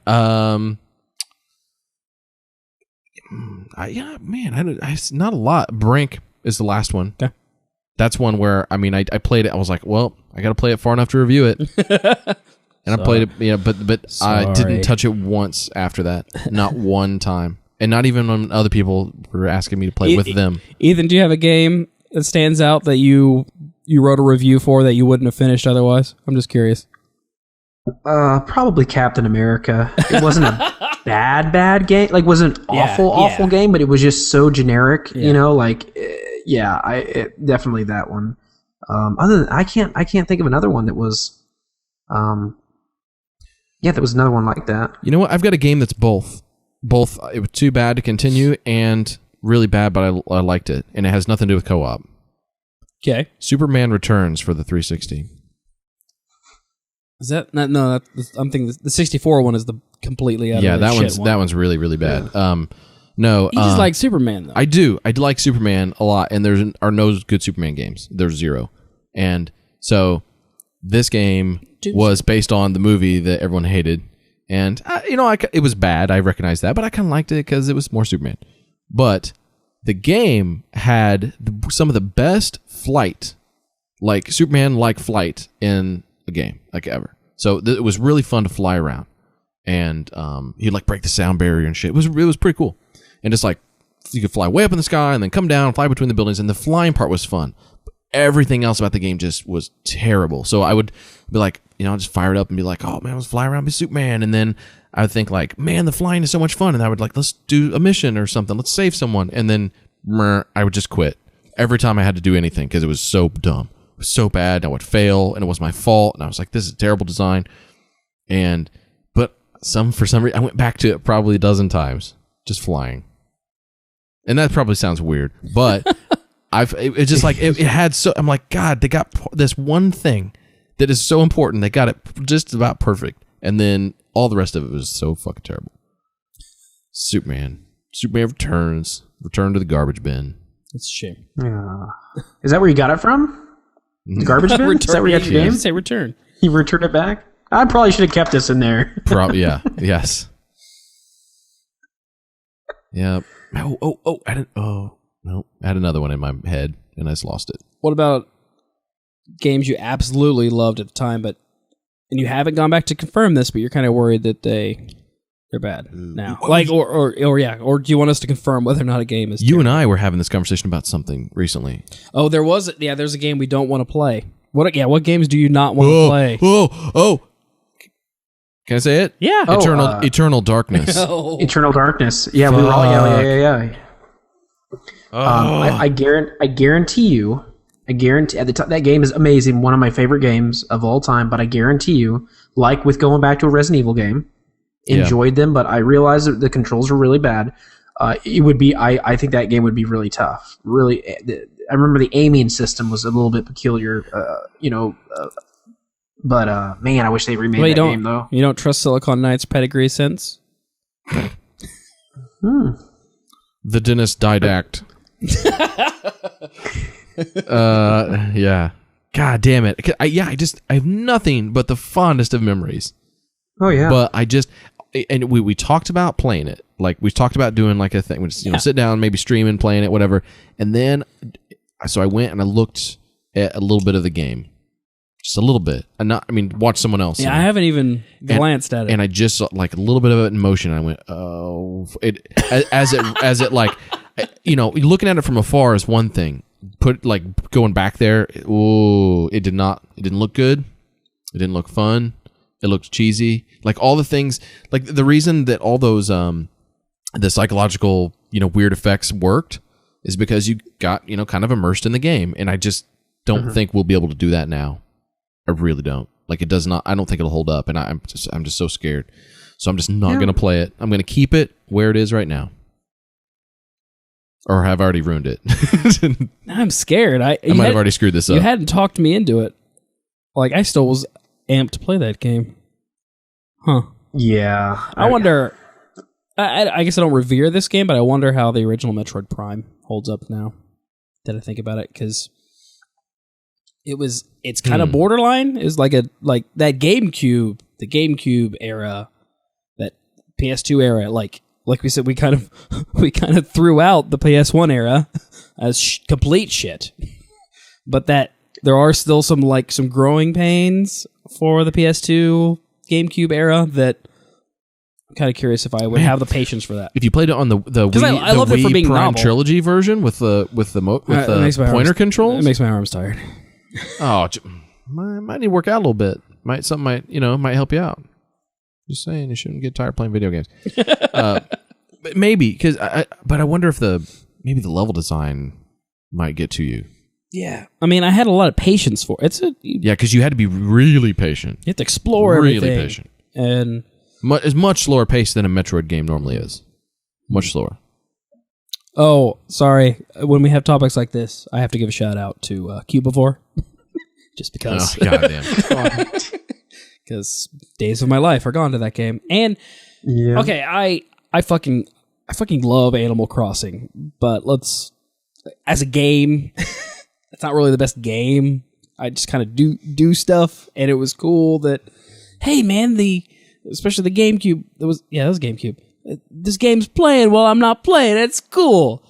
it's not a lot. Brink is the last one. Okay. That's one where I played it. I was like, well, I got to play it far enough to review it, and I played it. But I didn't touch it once after that. Not one time, and not even when other people were asking me to play with them. Ethan, do you have a game that stands out that you wrote a review for that you wouldn't have finished otherwise? I'm just curious. Probably Captain America. It wasn't a bad game. Like, wasn't awful game, but it was just so generic. Yeah. Definitely that one. Other than I can't think of another one that was. There was another one like that. You know what? I've got a game that's both. It was too bad to continue and really bad, but I liked it, and it has nothing to do with co-op. Okay. Superman Returns for the 360. Is that no? I'm thinking the 64 one is the completely out of that one's really really bad. No, you just like Superman though. I do like Superman a lot, and there are no good Superman games. There's zero, and so this game was based on the movie that everyone hated, and it was bad. I recognize that, but I kind of liked it because it was more Superman. But the game had some of the best flight, like Superman-like flight in a game like ever. So it was really fun to fly around, and he'd like break the sound barrier and shit. It was pretty cool, and just like you could fly way up in the sky and then come down, fly between the buildings, and the flying part was fun. But everything else about the game just was terrible. So I would be like, I'd just fire it up and be like, oh man, let's fly around, be Superman, and then I would think like, man, the flying is so much fun, and I would like, let's do a mission or something, let's save someone, and then I would just quit. every time I had to do anything because it was so dumb. It was so bad. I would fail, and it was my fault. And I was like, this is terrible design. But for some reason, I went back to it probably a dozen times, just flying. And that probably sounds weird, but it's just like, it had so, I'm like, God, they got this one thing that is so important. They got it just about perfect. And then all the rest of it was so fucking terrible. Superman returns. Return to the garbage bin. It's a shame. Is that where you got it from? The garbage bin? Is that where you got your game? Say return. You returned it back? I probably should have kept this in there. Probably, yeah. Yes. Yeah. No. I had another one in my head, and I just lost it. What about games you absolutely loved at the time, and you haven't gone back to confirm this, but you're kind of worried that they're bad now? Like, or do you want us to confirm whether or not a game is? You and I were having this conversation about something recently. Oh, there's a game we don't want to play. What games do you not want to play? Oh. Can I say it? Yeah. Eternal Darkness. Eternal Darkness. Yeah, we were all yeah. I guarantee you. At the time, that game is amazing. One of my favorite games of all time. But I guarantee you, like with going back to a Resident Evil game, enjoyed them. But I realized that the controls were really bad. It would be. I think that game would be really tough. Really, I remember the aiming system was a little bit peculiar. But man, I wish they remade that game though. You don't trust Silicon Knight's pedigree since? The Dennis Didact. Yeah. God damn it. I have nothing but the fondest of memories. Oh yeah. But we talked about playing it. Like we talked about doing like a thing. We just, sit down, maybe streaming, playing it, whatever. And then, so I went and I looked at a little bit of the game. Just a little bit. Watch someone else. Yeah, I haven't even glanced at it. And I just saw like a little bit of it in motion. And I went, oh, as it like, looking at it from afar is one thing. Going back there, it didn't look good. It didn't look fun. It looked cheesy. Like all the things, like the reason that all those, the psychological, weird effects worked is because you got, kind of immersed in the game. And I just don't think we'll be able to do that now. I really don't. Like it does not. I don't think it'll hold up, and I'm just so scared. So I'm just not going to play it. I'm going to keep it where it is right now, or have already ruined it. I'm scared. I might have already screwed this up. You hadn't talked me into it. Like I still was amped to play that game. Huh? Yeah. I wonder. I guess I don't revere this game, but I wonder how the original Metroid Prime holds up now. That I think about it, because it's kind of borderline. It's like that GameCube, the GameCube era, that PS2 era. Like we said, we kind of threw out the PS1 era as complete shit. But that there are still some growing pains for the PS2 GameCube era that I'm kind of curious if I would have the patience for that. If you played it on the Wii, I love it for being Prime novel. Trilogy version with the pointer controls, it makes my arms tired. Oh, might need to work out a little bit. Might help you out. Just saying, you shouldn't get tired playing video games. But maybe because I wonder if maybe the level design might get to you. Yeah, I had a lot of patience for it. Because you had to be really patient. You have to explore everything. Really patient, and it's much slower paced than a Metroid game normally is. Much slower. Oh, sorry. When we have topics like this, I have to give a shout out to Cubivore. Just because. Oh, goddamn. Because days of my life are gone to that game. And, okay, I fucking love Animal Crossing, but as a game, it's not really the best game. I just kind of do stuff, and it was cool that, hey man, especially the GameCube, that was GameCube. This game's playing while I'm not playing. It's cool.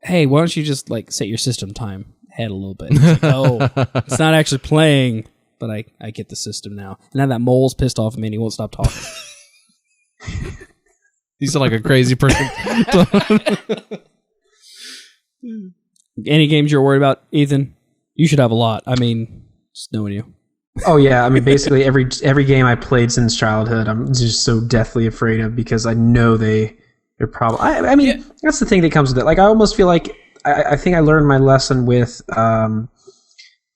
Hey, why don't you just set your system time ahead a little bit? It's not actually playing, but I get the system now. And now that mole's pissed off at me and he won't stop talking. You sound like a crazy person. Any games you're worried about, Ethan? You should have a lot. Just knowing you. Oh yeah, basically every game I played since childhood, I'm just so deathly afraid of because I know they're probably. That's the thing that comes with it. I almost feel like I think I learned my lesson with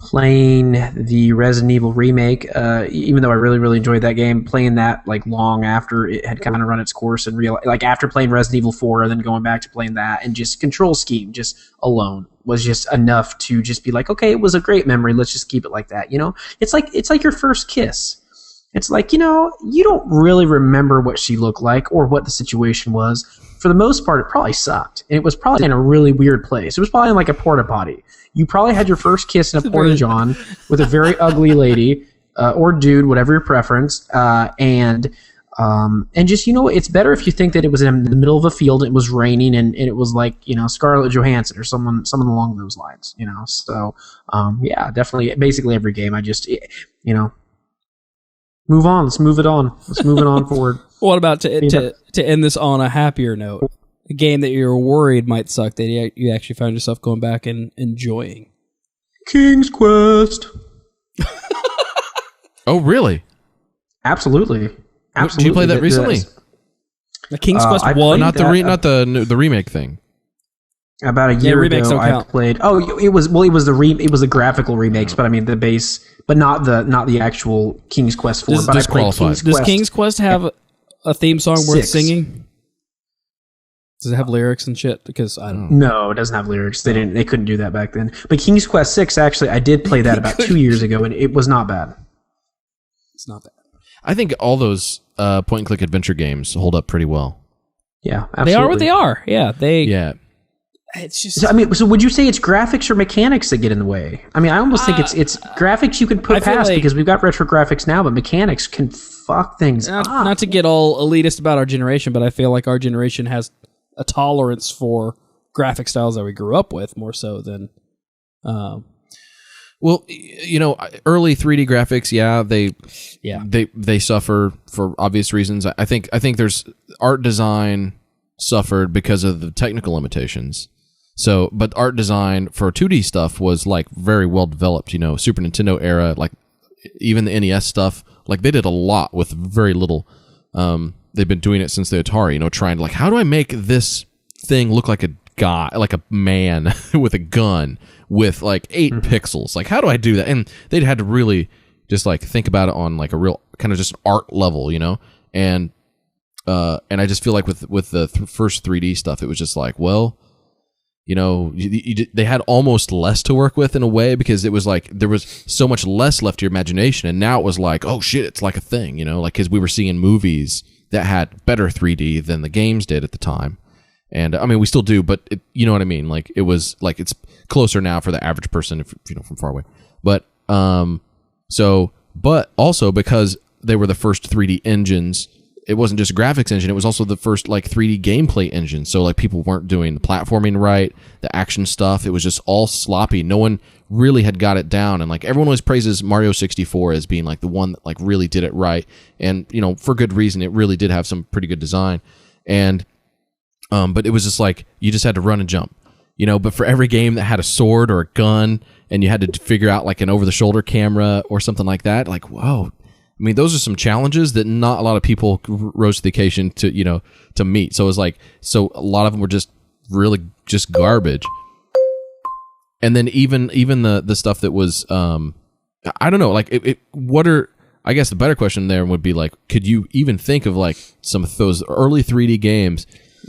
playing the Resident Evil remake. Even though I really, really enjoyed that game, playing that like long after it had kind of run its course and like after playing Resident Evil 4 and then going back to playing that, and just control scheme just alone was just enough to just be like, okay, it was a great memory. Let's just keep it like that. You know, it's like your first kiss. It's like, you know, you don't really remember what she looked like or what the situation was. For the most part, it probably sucked. And it was probably in a really weird place. It was probably in like a porta potty. You probably had your first kiss in a porta john with a very ugly lady or dude, whatever your preference. And just, you know, it's better if you think that it was in the middle of a field and it was raining and it was like, you know, Scarlett Johansson or someone along those lines, you know. So, yeah, definitely, basically every game, you know, move on. Let's move it on. Let's move it on forward. What about to end this on a happier note? A game that you were worried might suck that you actually found yourself going back and enjoying. King's Quest. Oh, really? Absolutely. Did you play that recently? The King's Quest 1? Not the remake thing. About a year ago, I played. Oh, it was the graphical remakes, but I mean the base, but not the actual King's Quest 4. But I played Does King's Quest have a theme song worth singing? Does it have lyrics and shit? Because I don't know. No, it doesn't have lyrics. They couldn't do that back then. But King's Quest 6, actually, I did play that about 2 years ago, and it was not bad. It's not bad. I think all those point-and-click adventure games hold up pretty well. Yeah, absolutely. They are what they are. Yeah, Yeah. It's just. So would you say it's graphics or mechanics that get in the way? I mean, I almost think it's graphics you can put past because we've got retro graphics now, but mechanics can fuck things up. Not to get all elitist about our generation, but I feel like our generation has a tolerance for graphic styles that we grew up with more so than. Well, you know, early 3D graphics, they suffer for obvious reasons. I think there's art design suffered because of the technical limitations. So, but art design for 2D stuff was like very well developed, you know, Super Nintendo era, like even the NES stuff, like they did a lot with very little. They've been doing it since the Atari, you know, trying to like, how do I make this thing look like a guy, like a man with a gun with like 8 pixels? Like, how do I do that? And they'd had to really just like think about it on like a real kind of just art level, you know? And I just feel like with the first 3D stuff, it was just like, well, you know, they had almost less to work with in a way because it was like there was so much less left to your imagination, and now it was like, oh shit, it's like a thing, you know, like because we were seeing movies that had better 3D than the games did at the time, and I mean we still do, but you know what I mean, like it was like it's closer now for the average person, if you know, from far away, but but also because they were the first 3D engines. It wasn't just a graphics engine, it was also the first like 3D gameplay engine. So like people weren't doing the platforming right, the action stuff. It was just all sloppy. No one really had got it down. And like everyone always praises Mario 64 as being like the one that like really did it right. And you know, for good reason, it really did have some pretty good design. And but it was just like you just had to run and jump. You know, but for every game that had a sword or a gun and you had to figure out like an over the shoulder camera or something like that, like whoa. I mean, those are some challenges that not a lot of people rose to the occasion to, you know, to meet. So it was like, so a lot of them were just really just garbage. And then even the stuff that was, I don't know, like I guess the better question there would be like, could you even think of like some of those early 3D games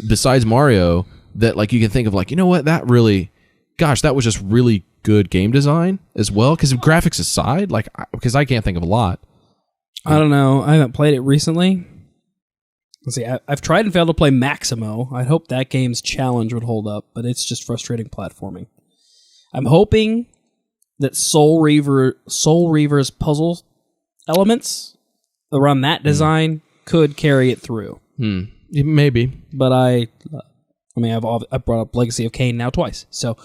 besides Mario that like you can think of like, you know what, that really, gosh, that was just really good game design as well? Because graphics aside, like, because I can't think of a lot. I don't know. I haven't played it recently. Let's see. I've tried and failed to play Maximo. I hope that game's challenge would hold up, but it's just frustrating platforming. I'm hoping that Soul Reaver's puzzle elements around that design could carry it through. Maybe, but I mean, I've brought up Legacy of Kain now twice. So,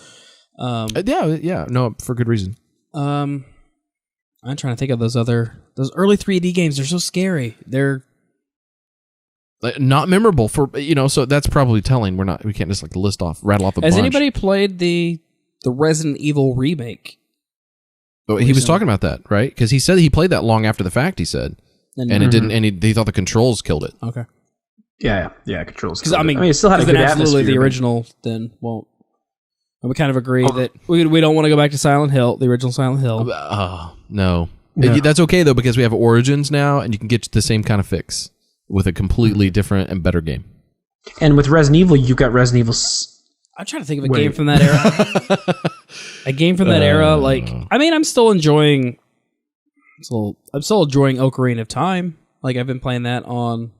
no, for good reason. I'm trying to think of those early 3D games. They're so scary. They're not memorable for, you know, so that's probably telling. We can't just like rattle off a bunch. Has anybody played the Resident Evil remake? Oh, he was talking about that, right? Because he said he played that long after the fact, he said. And it didn't, and he thought the controls killed it. Okay. Yeah, controls. Because I mean, it still had a good atmosphere. The original then won't. And we kind of agree that we don't want to go back to Silent Hill, the original Silent Hill. No. That's okay, though, because we have Origins now, and you can get the same kind of fix with a completely different and better game. And with Resident Evil, you've got Resident Evil... I'm trying to think of a game from that era. A game from that era, like... I mean, I'm still enjoying Ocarina of Time. Like, I've been playing that on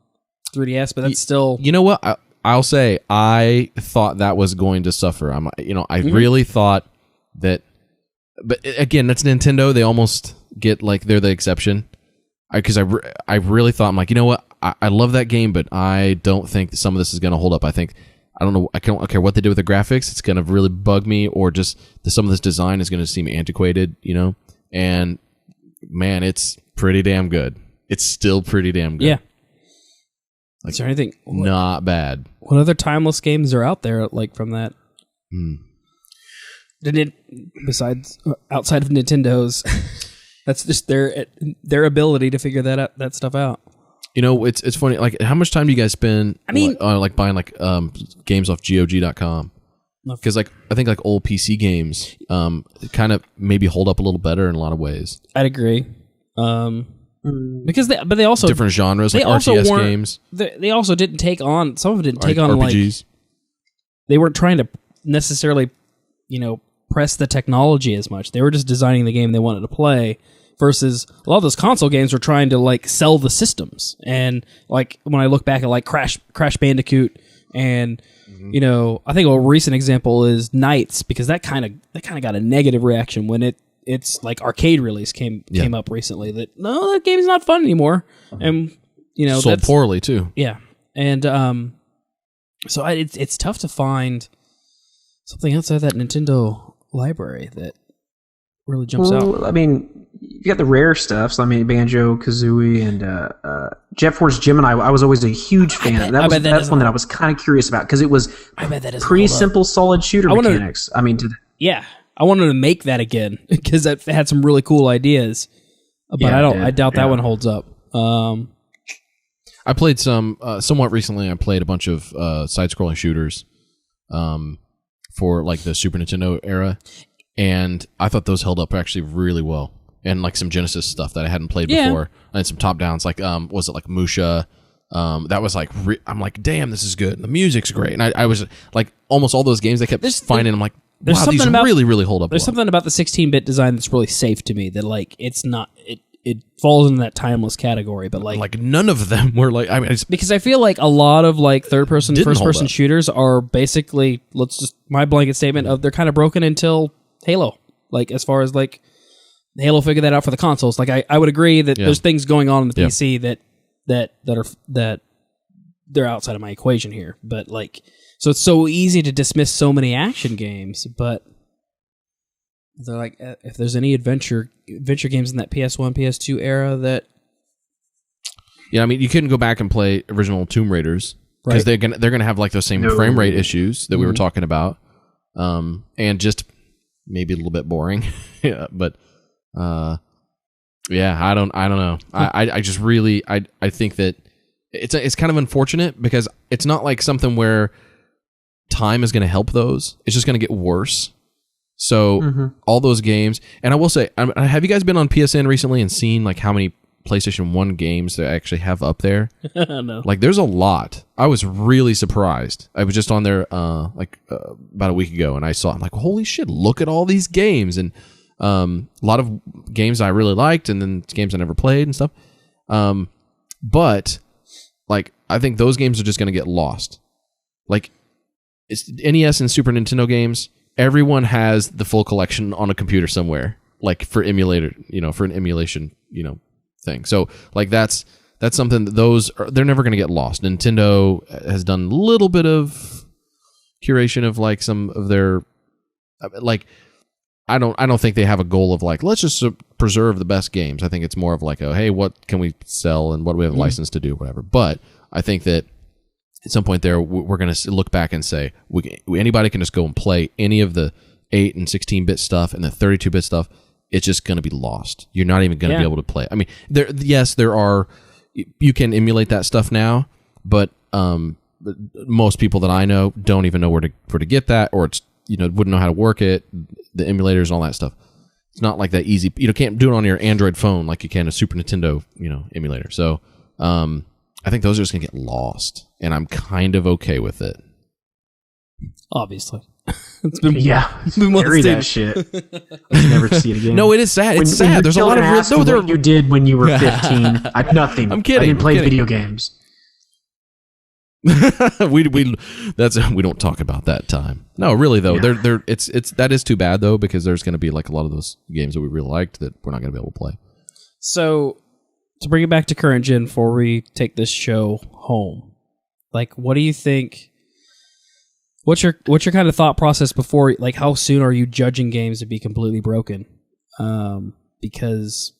3DS, but that's still... You know what? I'll say, I thought that was going to suffer. I really thought that... But again, that's Nintendo. They almost get like they're the exception. Because I really thought, I'm like, you know what? I love that game, but I don't think that some of this is going to hold up. I don't know. I don't care what they do with the graphics. It's going to really bug me, or just some of this design is going to seem antiquated, And man, it's pretty damn good. It's still pretty damn good. Yeah. Like, is there anything not bad? What other timeless games are out there like from that? Did it besides outside of Nintendo's? That's just their ability to figure that stuff out. It's funny. Like, how much time do you guys spend? I mean, like buying games off GOG.com? Because I think like old PC games kind of maybe hold up a little better in a lot of ways. I'd agree. Because they also different genres, like RTS games. They also didn't take on some of it. Didn't take on RPGs. Like they weren't trying to necessarily, press the technology as much. They were just designing the game they wanted to play. Versus a lot of those console games were trying to like sell the systems. And like when I look back at like Crash Bandicoot and I think a recent example is Knights, because that kind of got a negative reaction when its like arcade release came up recently, that that game's not fun anymore. And sold poorly too. Yeah. And so it's tough to find something outside that Nintendo library that really jumps out. I mean, you got the rare stuff. So, I mean, Banjo, Kazooie, and Jet Force Gemini. I was always a huge fan. That's one that I was kind of curious about, because it was pretty simple, solid shooter mechanics. I wanted to make that again because it had some really cool ideas, but I doubt that one holds up. I played somewhat recently. I played a bunch of side-scrolling shooters for like the Super Nintendo era, and I thought those held up actually really well. And like some Genesis stuff that I hadn't played before, and some top downs, like was it like Musha? That was like I'm like, damn, this is good. And the music's great, and I was like, almost all those games I kept finding. I'm like, wow, these really hold up. There's something about the 16-bit design that's really safe to me. That like it's not it falls in that timeless category, but like none of them were like, I mean, because I feel like a lot of like third-person, first-person shooters are basically, my blanket statement of they're kind of broken until Halo. Like as far as like. Halo figured that out for the consoles. Like I would agree that there's things going on in the PC that they're outside of my equation here. But like, so it's so easy to dismiss so many action games. But they're like, if there's any adventure games in that PS1, PS2 era that, I mean, you couldn't go back and play original Tomb Raiders because they're gonna have like those same frame rate issues that we were talking about, and just maybe a little bit boring. But. I don't know. I just really I think that it's kind of unfortunate, because it's not like something where time is going to help those. It's just going to get worse. So all those games, and I will say, have you guys been on PSN recently and seen like how many PlayStation 1 games they actually have up there? No. Like there's a lot. I was really surprised. I was just on there about a week ago, and I'm like, holy shit, look at all these games. And a lot of games I really liked, and then games I never played and stuff. But like, I think those games are just going to get lost. Like, it's NES and Super Nintendo games. Everyone has the full collection on a computer somewhere, like for emulator, for an emulation, thing. So like that's something that they're never going to get lost. Nintendo has done a little bit of curation of like some of their like. I don't think they have a goal of like, let's just preserve the best games. I think it's more of like, hey, what can we sell and what do we have a license to do, whatever. But I think that at some point there, we're going to look back and say, anybody can just go and play any of the 8 and 16-bit stuff and the 32-bit stuff. It's just going to be lost. You're not even going to be able to play. I mean, there are, you can emulate that stuff now, but most people that I know don't even know where to get that, or it's wouldn't know how to work it, the emulators and all that stuff. It's not like that easy. You can't do it on your Android phone like you can a Super Nintendo, emulator. So I think those are just gonna get lost, and I'm kind of okay with it. Obviously, it's been bury that shit. I'll never see it again. No, it is sad. It's sad. There's a lot of what you did when you were 15. Nothing. I'm kidding. I didn't play video games. we don't talk about that time. No, really though, it's that is too bad though, because there's going to be like a lot of those games that we really liked that we're not going to be able to play. So to bring it back to current gen before we take this show home, like, what do you think? What's your kind of thought process before, like, how soon are you judging games to be completely broken? Because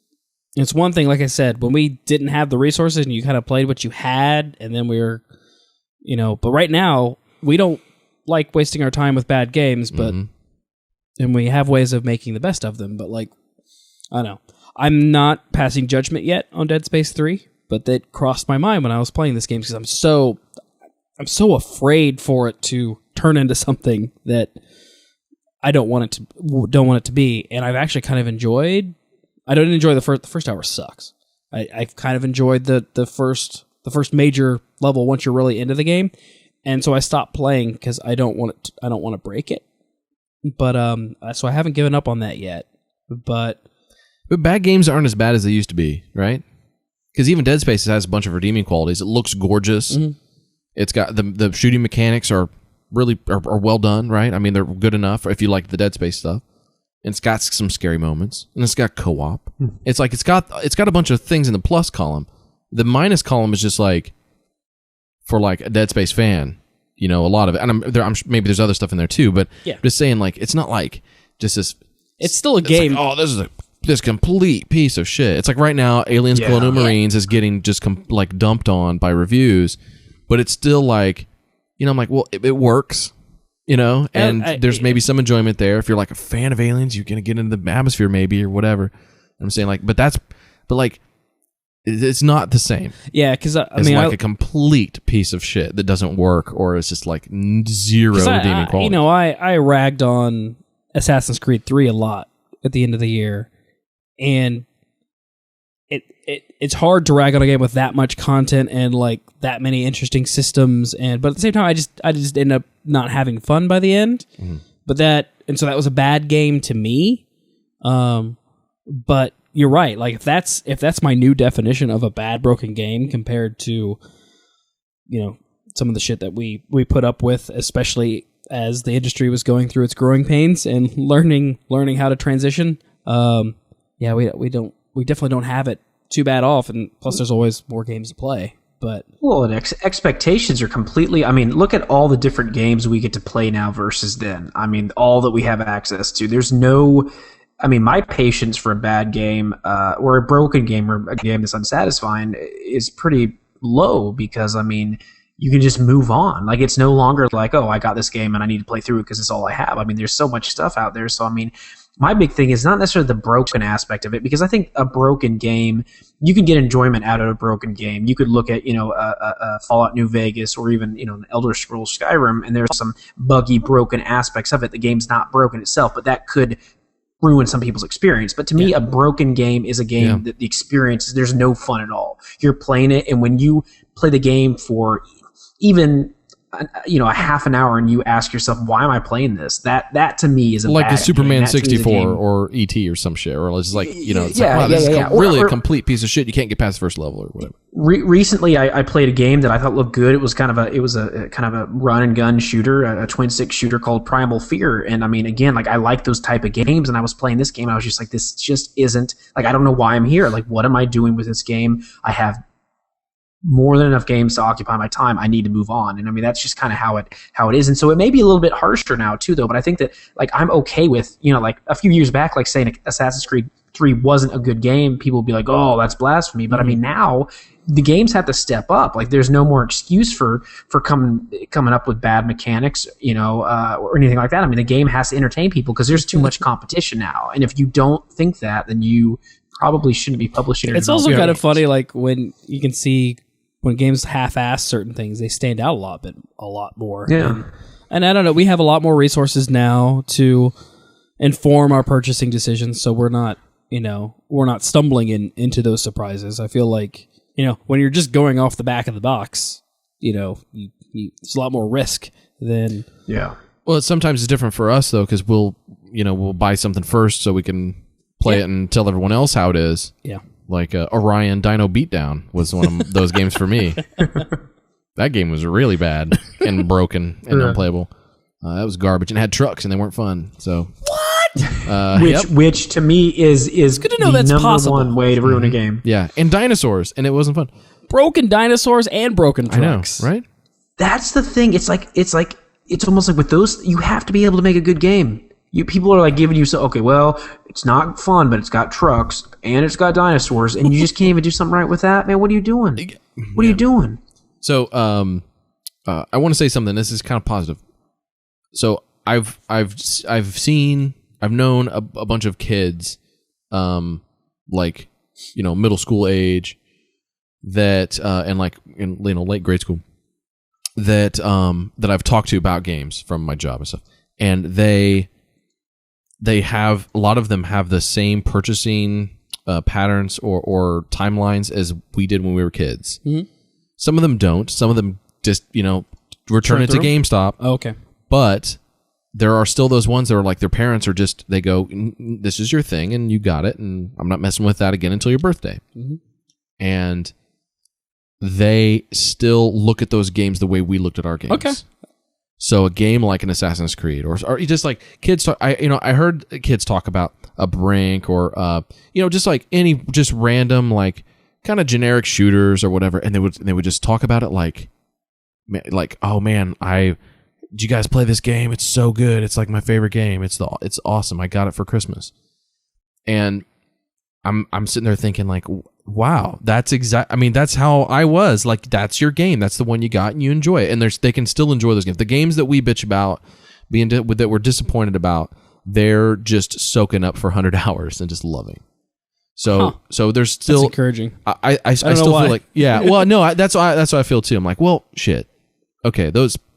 it's one thing, like I said, when we didn't have the resources and you kind of played what you had, and then we were, but right now we don't like wasting our time with bad games, but and we have ways of making the best of them. But like, I don't know, I'm not passing judgment yet on Dead Space 3, but that crossed my mind when I was playing this game because I'm so afraid for it to turn into something that I don't want it to be. And I've actually kind of enjoyed. I don't enjoy the first hour sucks. I've kind of enjoyed the first major level once you're really into the game, and so I stopped playing because I don't want to break it. But so I haven't given up on that yet. But bad games aren't as bad as they used to be, right? Because even Dead Space has a bunch of redeeming qualities. It looks gorgeous. Mm-hmm. It's got the shooting mechanics are really well done, right? I mean, they're good enough if you like the Dead Space stuff. And it's got some scary moments, and it's got co-op. It's like it's got a bunch of things in the plus column. The minus column is just like for like a Dead Space fan, a lot of it. And maybe there's other stuff in there too, but just saying, like, it's not like just this. It's still a game. Like, this is this complete piece of shit. It's like right now, Aliens Colonial Marines is getting just dumped on by reviews, but it's still like, I'm like, well, it works. And there's maybe some enjoyment there. If you're like a fan of Aliens, you're going to get into the atmosphere maybe or whatever. And I'm saying, like, but it's not the same. Yeah, because it's like a complete piece of shit that doesn't work, or it's just like zero redeeming quality. I ragged on Assassin's Creed 3 a lot at the end of the year, and it's hard to rag on a game with that much content and like that many interesting systems, but at the same time, I just end up not having fun by the end. Mm-hmm. So that was a bad game to me. But you're right. Like if that's my new definition of a bad broken game compared to, some of the shit that we put up with, especially as the industry was going through its growing pains and learning how to transition. We definitely don't have it too bad off, and plus there's always more games to play. But and expectations are completely. I mean, look at all the different games we get to play now versus then. I mean, all that we have access to. There's no. I mean, my patience for a bad game or a broken game or a game that's unsatisfying is pretty low because, I mean, you can just move on. Like, it's no longer like, oh, I got this game and I need to play through it because it's all I have. I mean, there's so much stuff out there. So, I mean, my big thing is not necessarily the broken aspect of it, because I think a broken game, you can get enjoyment out of a broken game. You could look at, Fallout New Vegas or even, an Elder Scrolls Skyrim, and there's some buggy, broken aspects of it. The game's not broken itself, but that could ruin some people's experience. But to me, a broken game is a game that the experience, there's no fun at all. You're playing it, and when you play the game for even a half an hour and you ask yourself, why am I playing this? That to me is a like bad the Superman game. 64 or ET or some shit, or it's like, it's a complete piece of shit. You can't get past the first level or whatever. Recently, I played a game that I thought looked good. It was kind of a run and gun shooter, a twin stick shooter called Primal Fear. And I mean, again, like I like those type of games, and I was playing this game. I was just like, this just isn't like, I don't know why I'm here. Like, what am I doing with this game? I have more than enough games to occupy my time. I need to move on. And I mean, that's just kind of how it is. And so it may be a little bit harsher now too, though, but I think that like I'm okay with, like a few years back, like saying Assassin's Creed 3 wasn't a good game, people would be like, oh, that's blasphemy. But I mean, now the games have to step up. Like there's no more excuse for coming up with bad mechanics, or anything like that. I mean, the game has to entertain people because there's too much competition now. And if you don't think that, then you probably shouldn't be publishing it. It's also kind of funny, like when you can see when games half-ass certain things, they stand out a lot more. Yeah. And I don't know, we have a lot more resources now to inform our purchasing decisions, so we're not stumbling into those surprises. I feel like, when you're just going off the back of the box, it's a lot more risk than... Yeah. Well, sometimes it's different for us, though, because we'll buy something first so we can play it and tell everyone else how it is. Yeah. Like Orion Dino Beatdown was one of those games for me. That game was really bad and broken and unplayable. That was garbage and had trucks and they weren't fun. So what? Which to me is good to know the that's number possible. one way to ruin a game. Yeah, and dinosaurs, and it wasn't fun. Broken dinosaurs and broken trucks. I know, right? That's the thing. It's almost like with those, you have to be able to make a good game. People are like giving you it's not fun, but it's got trucks and it's got dinosaurs, and you just can't even do something right with that, man. What are you doing? What are you doing? So, I want to say something. This is kind of positive. So I've known a bunch of kids, middle school age, that and in late grade school, that I've talked to about games from my job and stuff, and they have, a lot of them have the same purchasing patterns or timelines as we did when we were kids. Mm-hmm. Some of them don't. Some of them just return it to GameStop. Oh, okay. But there are still those ones that are like, their parents are just, they go, this is your thing and you got it, and I'm not messing with that again until your birthday. Mm-hmm. And they still look at those games the way we looked at our games. Okay. So a game like an Assassin's Creed, or just like kids talk, I heard kids talk about a Brink, or just like any just random like kind of generic shooters or whatever, and they would just talk about it like, oh man, did you guys play this game? It's so good. It's like my favorite game. It's awesome. I got it for Christmas. And I'm sitting there thinking like, wow, that's that's how I was. Like, that's your game. That's the one you got and you enjoy it. And they can still enjoy those games. The games that we bitch about, that we're disappointed about, they're just soaking up for 100 hours and just loving. So there's still... That's encouraging. I still feel like... Yeah, well, no, that's what I feel too. I'm like, well, shit. Okay,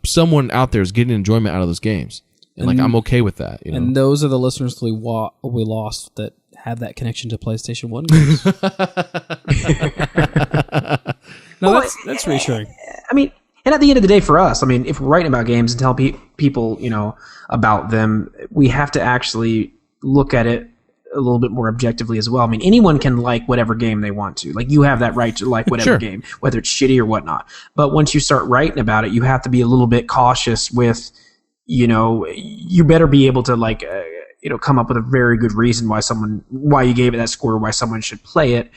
someone out there is getting enjoyment out of those games. And like, I'm okay with that. And those are the listeners we lost that have that connection to PlayStation 1 games. No, that's reassuring. I mean, and at the end of the day for us, if we're writing about games and tell people, about them, we have to actually look at it a little bit more objectively as well. Anyone can like whatever game they want to. Like, you have that right to like whatever game, whether it's shitty or whatnot. But once you start writing about it, you have to be a little bit cautious with, you better be able to like, come up with a very good reason why you gave it that score, why someone should play it,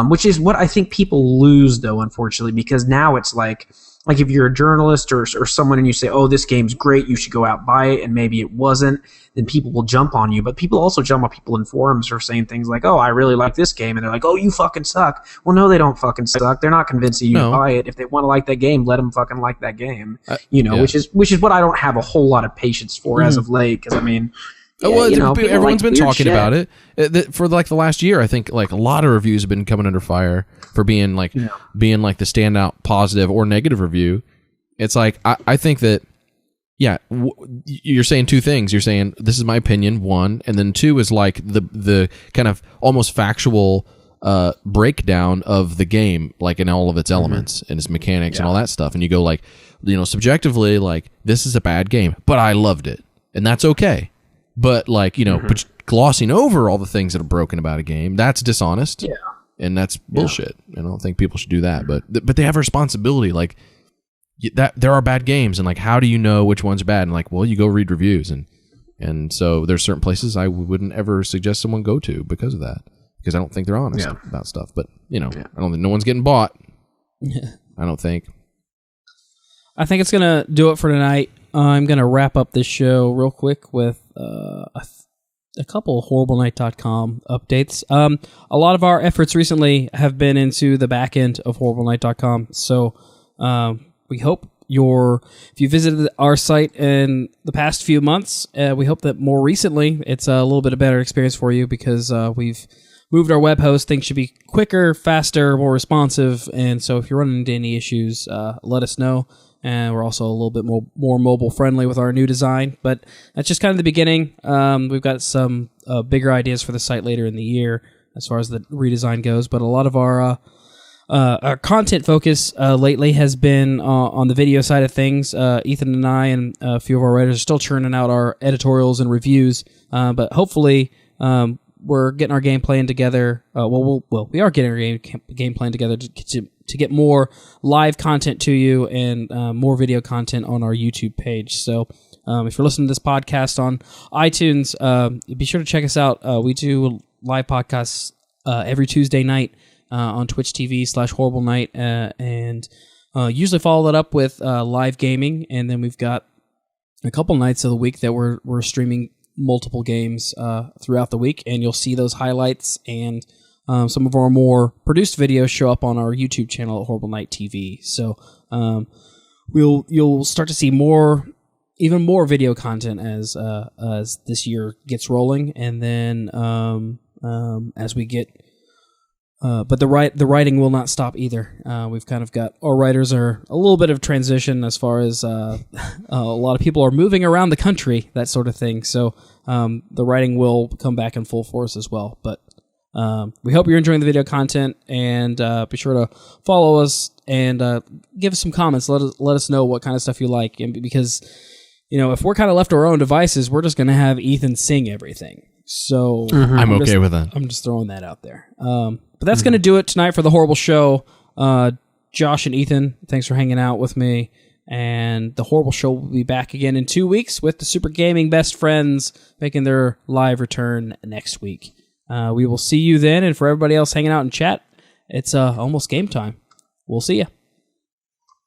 which is what I think people lose, though, unfortunately, because now it's like if you're a journalist or someone and you say, oh, this game's great, you should go out and buy it, and maybe it wasn't, then people will jump on you. But people also jump on people in forums for saying things like, oh, I really like this game, and they're like, oh, you fucking suck. Well, no, they don't fucking suck. They're not convincing you to buy it. If they want to like that game, let them fucking like that game. Which is what I don't have a whole lot of patience for as of late, because everyone's been talking about it for like the last year. I think like a lot of reviews have been coming under fire for being like the standout positive or negative review. It's like, I think that, you're saying two things. You're saying, this is my opinion, one, and then two is like the kind of almost factual breakdown of the game, like in all of its elements and its mechanics and all that stuff. And you go like, subjectively, like, this is a bad game, but I loved it, and that's okay. But like, but glossing over all the things that are broken about a game, that's dishonest. Yeah. And that's bullshit. I don't think people should do that. But they have a responsibility. Like, that there are bad games, and like, how do you know which ones are bad? And like, well, you go read reviews, and so there's certain places I wouldn't ever suggest someone go to because of that, because I don't think they're honest about stuff. But I don't think no one's getting bought. I don't think. I think it's gonna do it for tonight. I'm gonna wrap up this show real quick with a couple of HorribleNight.com updates. A lot of our efforts recently have been into the back end of HorribleNight.com, so we hope if you visited our site in the past few months, we hope that more recently it's a little bit of better experience for you, because we've moved our web host. Things should be quicker, faster, more responsive. And so if you're running into any issues, let us know. And we're also a little bit more mobile friendly with our new design. But that's just kind of the beginning. We've got some bigger ideas for the site later in the year as far as the redesign goes. But a lot of our content focus lately has been on the video side of things. Ethan and I and a few of our writers are still churning out our editorials and reviews. But hopefully, we're getting our game plan together. We are getting our game plan together to get more live content to you and more video content on our YouTube page. So if you're listening to this podcast on iTunes, be sure to check us out. We do live podcasts every Tuesday night on Twitch TV/Horrible Night, and usually follow that up with live gaming. And then we've got a couple nights of the week that we're streaming multiple games throughout the week, and you'll see those highlights and some of our more produced videos show up on our YouTube channel at Horrible Night TV. So you'll start to see even more video content as this year gets rolling, and then as we get. But the writing will not stop either. We've kind of got our writers are a little bit of transition as far as a lot of people are moving around the country, that sort of thing. So the writing will come back in full force as well. But we hope you're enjoying the video content, and be sure to follow us and give us some comments. Let us know what kind of stuff you like, and because if we're kind of left to our own devices, we're just going to have Ethan sing everything. So I'm okay with that. I'm just throwing that out there. But that's going to do it tonight for the Horrible Show. Josh and Ethan, thanks for hanging out with me. And the Horrible Show will be back again in 2 weeks with the Super Gaming Best Friends making their live return next week. We will see you then. And for everybody else hanging out in chat, it's almost game time. We'll see you.